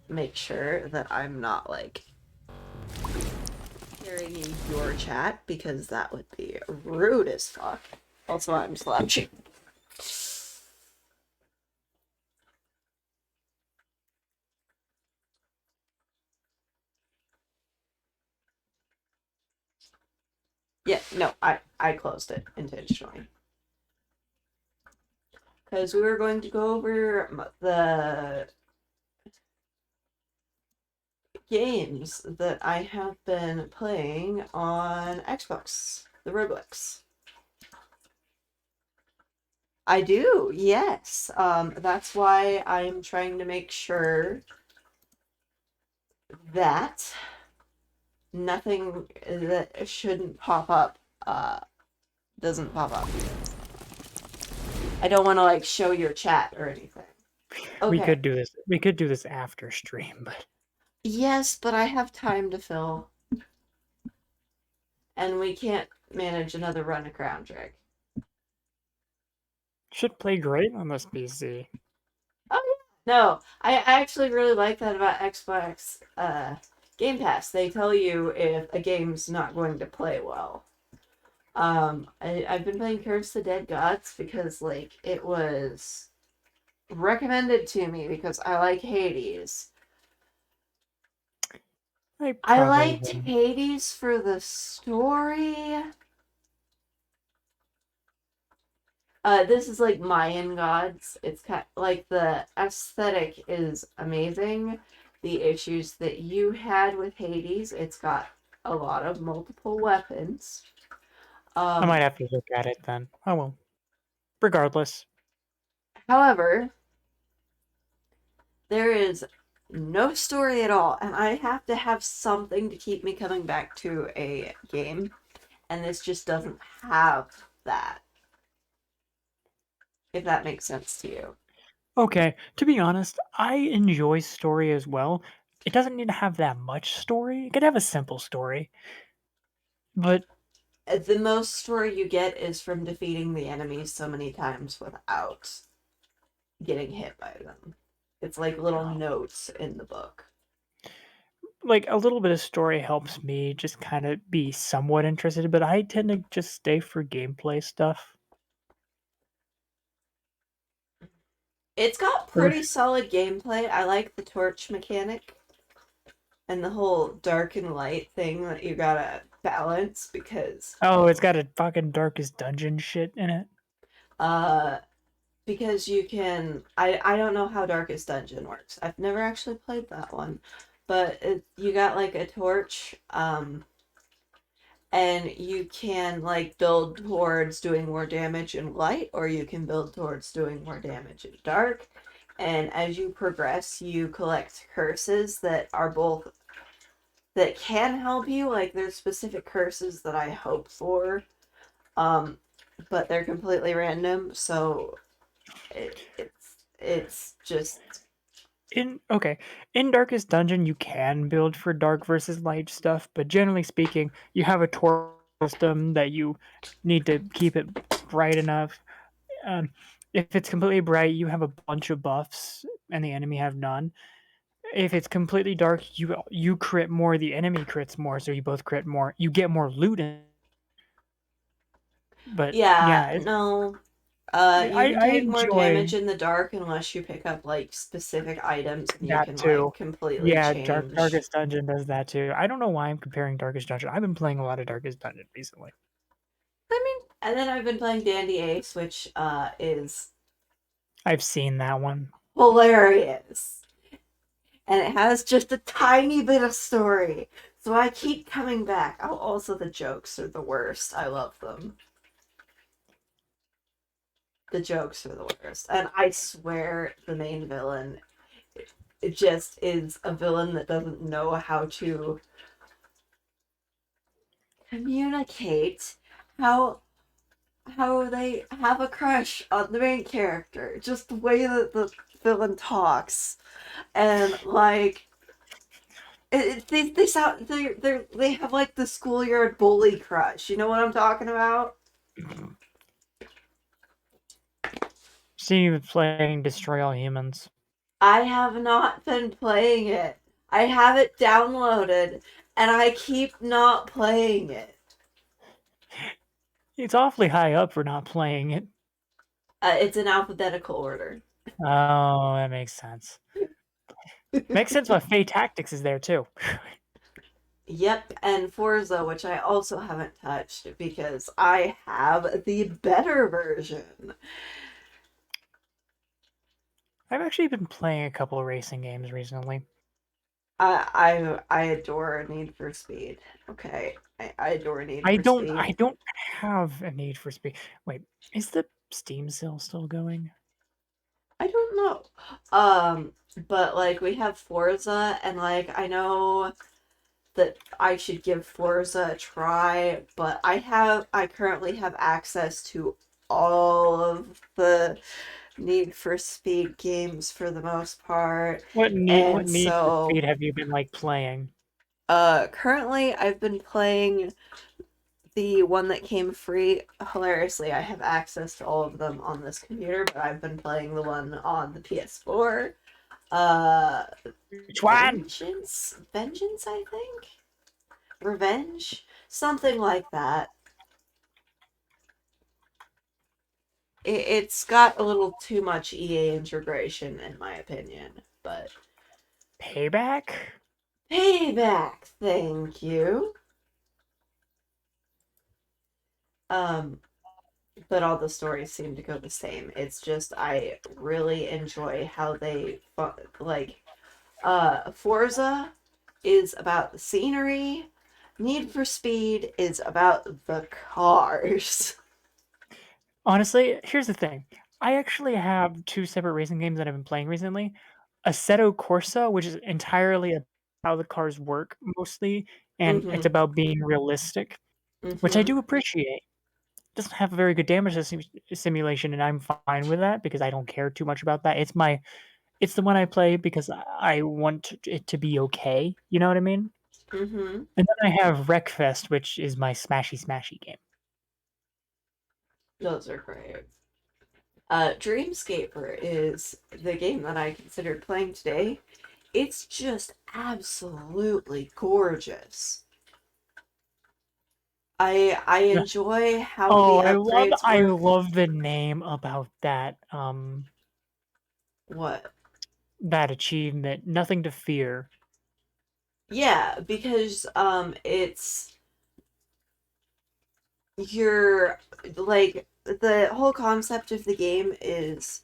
make sure that I'm not like hearing your chat because that would be rude as fuck. Also, I'm slouching. Yeah, no, I closed it intentionally. Because we were going to go over the games that I have been playing on Xbox, the roguelikes. I do, yes. That's why I'm trying to make sure that nothing that shouldn't pop up doesn't pop up. I don't want to like show your chat or anything. We Okay. could do this. We could do this after stream, but Yes, but I have time to fill, and we can't manage another run a crown trick. should play great on this PC. Oh yeah. No, I actually really like that about Xbox Game Pass. They tell you if a game's not going to play well. I've been playing Curse the Dead Gods because like it was recommended to me because I like Hades. I I probably liked wouldn't. Hades for the story. This is like Mayan gods. It's kind like the aesthetic is amazing. The issues that you had with Hades, it's got a lot of multiple weapons. I Um, might have to look at it then. Oh well. Regardless, However, there is no story at all, and I have to have something to keep me coming back to a game, and this just doesn't have that. If that makes sense to you. okay. To be honest, I enjoy story as well. It doesn't need to have that much story. It could have a simple story, but The most story you get is from defeating the enemies so many times without getting hit by them. It's like little notes in the book. like a little bit of story helps me just kind of be somewhat interested. But I tend to just stay for gameplay stuff. It's got Or- pretty solid gameplay. I like the torch mechanic and the whole dark and light thing that you gotta balance Oh, it's got a fucking darkest dungeon shit in it. uh because you can I don't know how Darkest Dungeon works. I've never actually played that one. But you got like a torch and you can like build towards doing more damage in light or you can build towards doing more damage in dark, and as you progress you collect curses that are both that can help you, like there's specific curses that I hope for, um but they're completely random, so it's just in okay, in Darkest Dungeon, you can build for dark versus light stuff, but generally speaking, you have a torch system that you need to keep it bright enough. Um, if it's completely bright, you have a bunch of buffs, and the enemy have none. If it's completely dark, you crit more, the enemy crits more, so you both crit more. You get more loot, but Yeah, yeah, no. You can I take more enjoy damage in the dark unless you pick up like specific items and you that can too. like completely Yeah, change. Darkest Dungeon does that too. I don't know why I'm comparing Darkest Dungeon. I've been playing a lot of Darkest Dungeon recently. I mean, and then I've been playing Dandy Ace, which is I've seen that one. hilarious. And it has just a tiny bit of story. So I keep coming back. Oh, also the jokes are the worst. I love them. The jokes are the worst. And I swear the main villain it just is a villain that doesn't know how to communicate how they have a crush on the main character. Just the way that the villain talks. And like they sound they have like the schoolyard bully crush. You know what I'm talking about? See you playing Destroy All Humans. I have not been playing it. I have it downloaded and I keep not playing it. It's awfully high up for not playing it. It's in alphabetical order. Oh, that makes sense. Makes sense why Fate Tactics is there too. Yep, and Forza, which I also haven't touched because I have the better version. I've actually been playing a couple of racing games recently. I adore Need for Speed. Okay, I adore Need for I Speed. don't have a Need for Speed. Wait, is the Steam sale still going? I don't know. But like we have Forza, and like I know that I should give Forza a try, but I currently have access to all of the Need for Speed games for the most part. What And Need for so Speed have you been like playing? currently I've been playing the one that came free. Hilariously, I have access to all of them on this computer, but I've been playing the one on the PS4. Uh Which one? Vengeance, I think? Revenge? Something like that. It's got a little too much EA integration, in my opinion. But Payback? payback, thank you. Um, but all the stories seem to go the same. It's just I really enjoy how they like. Forza is about the scenery. Need for Speed is about the cars. Honestly, here's the thing. I actually have two separate racing games that I've been playing recently. Assetto Corsa, which is entirely about how the cars work mostly, and it's Mm-hmm. about being realistic, which I Mm-hmm. do appreciate. Doesn't have a very good damage simulation, and I'm fine with that because I don't care too much about that. It's the one I play because I want it to be okay. You know what I mean? Mm-hmm. And then I have Wreckfest, which is my smashy game. Those are great. Dreamscaper is the game that I considered playing today. It's just absolutely gorgeous. I Yeah. enjoy how Oh, the upgrades I work. love the name about What? that achievement. Nothing to fear. Yeah, because you're like the whole concept of the game is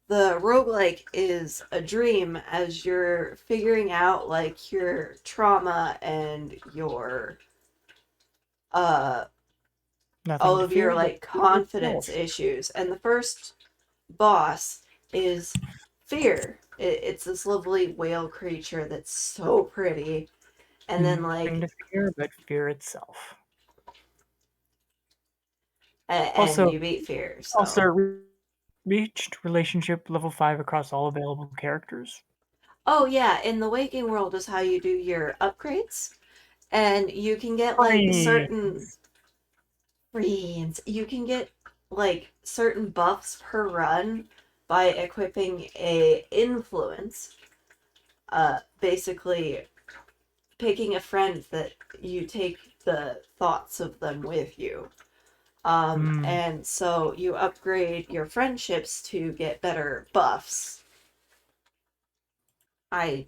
the roguelike is a dream as you're figuring out like your trauma and your uh all Nothing to of your fear but like fear confidence itself. issues. And the first boss is fear. It's this lovely whale creature that's so pretty. And then Nothing like to fear but fear itself. and Also, you beat fear. also So reached relationship level 5 across all available characters. Oh yeah, in the waking world is how you do your upgrades, and you can get like certain Brains. friends. You can get like certain buffs per run by equipping a influence. Basically picking a friend that you take the thoughts of them with you. Hmm. And so you upgrade your friendships to get better buffs. I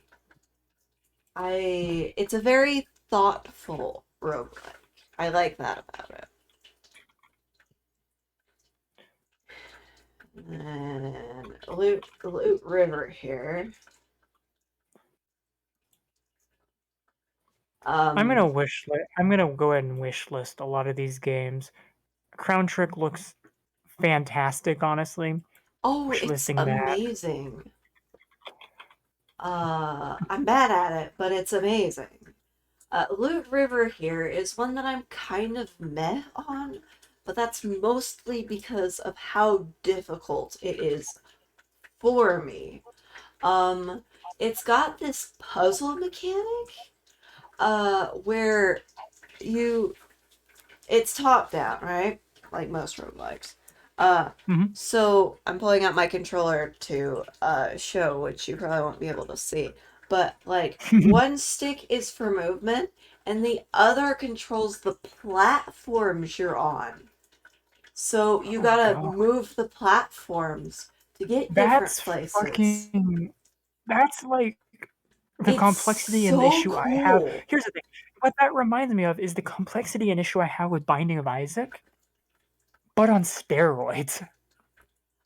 it's a very thoughtful roguelike. I like that about it. And Loot River here. Um, I'm gonna go ahead and wish list a lot of these games. Crown Trick looks fantastic, honestly. oh, Wish it's listing that. amazing. I'm bad at it, but it's amazing. Loot River here is one that I'm kind of meh on, but that's mostly because of how difficult it is for me. Um, it's got this puzzle mechanic, where you it's top down, right? Like most roguelikes. Uh, Hmm. so I'm pulling out my controller to show, which you probably won't be able to see. But like one stick is for movement, and the other controls the platforms you're on. So you Oh gotta god. move the platforms to get different That's places. fucking that's like the It's complexity and the so issue I have. cool. Here's the thing. What that reminds me of is the complexity and issue I have with Binding of Isaac, but on steroids.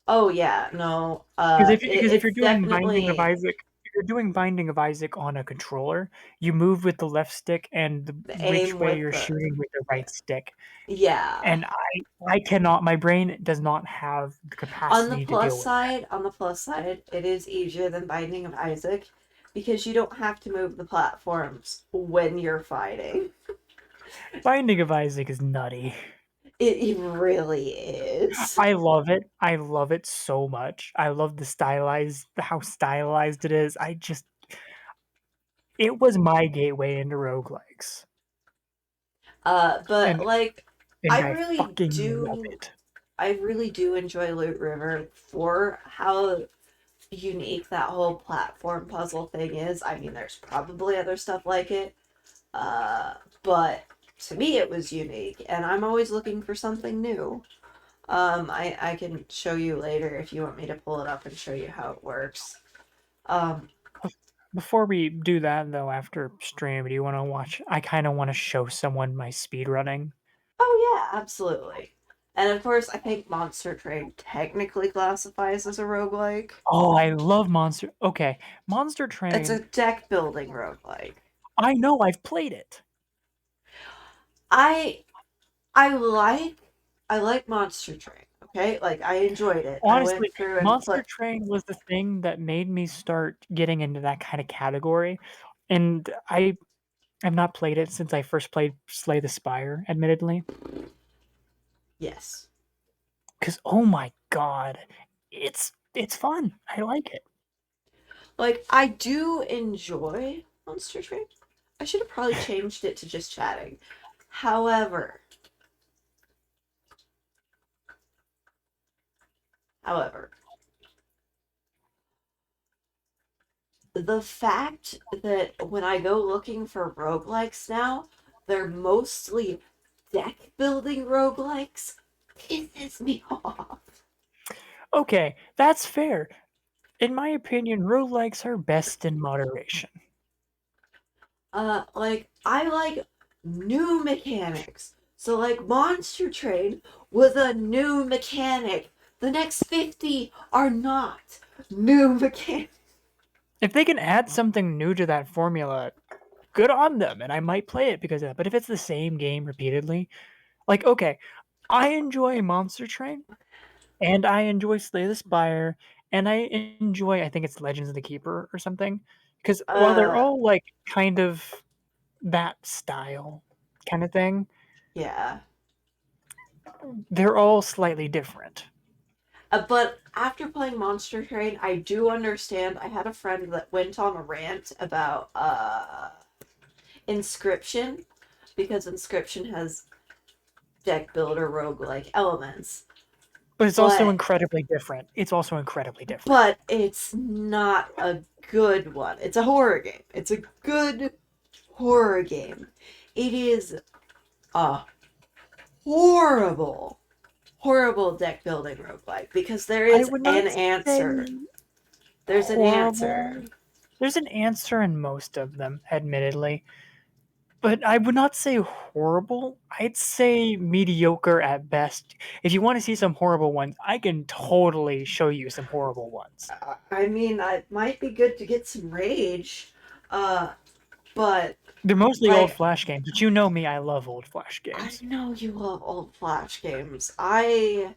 Oh yeah, no. Because if you're It's doing Binding of definitely Isaac, if you're doing Binding of Isaac on a controller, you move with the left stick and the which aim way with you're the shooting with the yeah. right stick. Yeah. And I cannot. My brain does not have the capacity to deal with that. On the plus side, it is easier than Binding of Isaac because you don't have to move the platforms when you're fighting. Binding of Isaac is nutty. It really is. I love it. I love it so much. I love the stylized, how stylized it is. It was my gateway into roguelikes, But and like and I I really fucking love do it. I really do enjoy Loot River for how unique that whole platform puzzle thing is. I mean, there's probably other stuff like it, uh, but to me, it was unique, and I'm always looking for something new. I can show you later if you want me to pull it up and show you how it works. Um, Before we do that, though, after stream, do you want to watch? I kind of want to show someone my speed running. oh yeah, absolutely. And of course, I think Monster Train technically classifies as a roguelike. Oh, I love Monster. Okay, Monster It's a Train. deck building roguelike. I know I've played it. I I like I like Monster Train. Okay, like I enjoyed it. I went Honestly, through and Monster put. Train was the thing that made me start getting into that kind of category, and I have not played it since I first played Slay the Spire, admittedly. Yes. Because oh my god, it's fun. I like it. Like, I do enjoy Monster Train. I should have probably changed it to just chatting. However, however, the fact that when I go looking for roguelikes now, they're mostly deck building roguelikes pisses me off. Okay, that's fair. In my opinion, roguelikes are best in moderation. Like, I like new mechanics. So, like, Monster Train was a new mechanic. The next 50 are not new mechanics. If they can add something new to that formula, good on them, and I might play it because of that. But if it's the same game repeatedly, like okay, I enjoy Monster Train, and I enjoy Slay the Spire, and I enjoy I think it's Legends of the Keeper or something. Because while they're Uh, all like kind of that style kind of thing, yeah. they're all slightly different. But after playing Monster Train, I do understand. I had a friend that went on a rant about Inscription, because Inscription has deck builder roguelike elements. But it's also But incredibly different. It's also incredibly different. but it's not a good one. It's a horror game. It's a good horror game. It is a horrible, horrible deck building roguelike because there I is would an not answer. say There's an answer. horrible. There's an answer in most of them, admittedly. But I would not say horrible. I'd say mediocre at best. If you want to see some horrible ones, I can totally show you some horrible ones. I mean, it might be good to get some rage, uh, but They're mostly old like Flash games, but you know me, I love old Flash I games. know you love old Flash games. I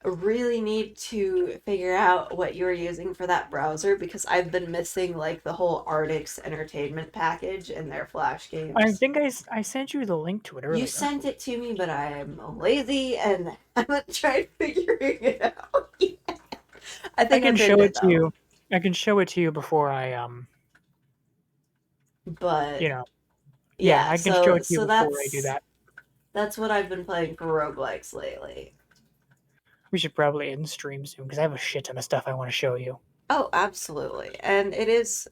really need to figure out what you're using for that browser because I've been missing like the whole Ardix entertainment package in their Flash I games. think I sent you the link to it You earlier. sent it to me, but I'm lazy and haven't tried figuring it out yet. I I think I can pinned show it it to though. you. I can show it to you before I But you know. Yeah, yeah, I can show so it to you so before I do that's that. that's what I've been playing for roguelikes lately. We should probably end stream soon because I have a shit ton of stuff I want to show you. Oh, absolutely. And it is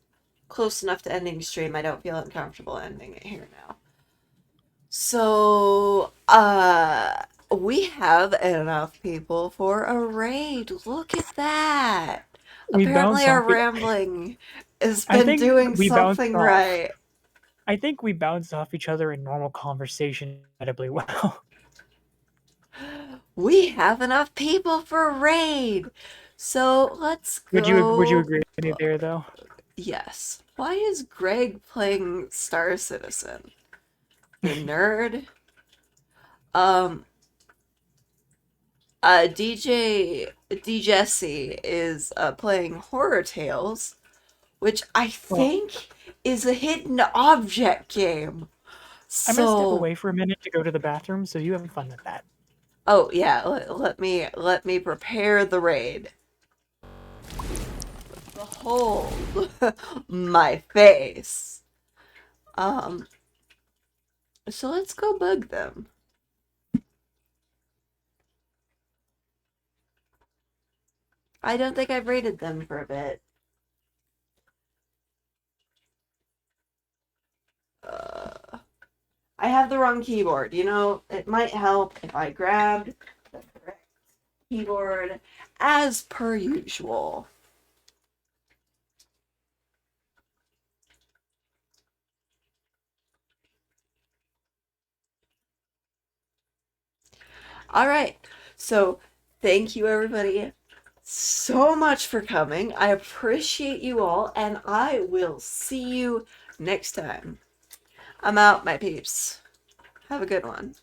close enough to ending stream. I don't feel uncomfortable ending it here now. So, we have enough people for a raid. Look at that. We Apparently bounce our off. rambling has I been think doing we bounce something off. right. I think we bounce off each other in normal conversation incredibly well. We have enough people for a raid. So, let's Would you go. agree with me there though? Yes. Why is Greg playing Star Citizen? The nerd? Um, DJ Jesse is playing Horror Tales, which I Well, think is a hidden object game. I'm gonna step So, away for a minute to go to the bathroom, so you have fun with that. oh yeah, let me prepare the raid. Behold my face. Um, so let's go bug them. I don't think I've raided them for a bit. Uh, I have the wrong keyboard. You know, it might help if I grabbed the correct keyboard as per usual. All right. So, thank you everybody so much for coming. I appreciate you all, and I will see you next time. I'm out, my peeps. Have a good one.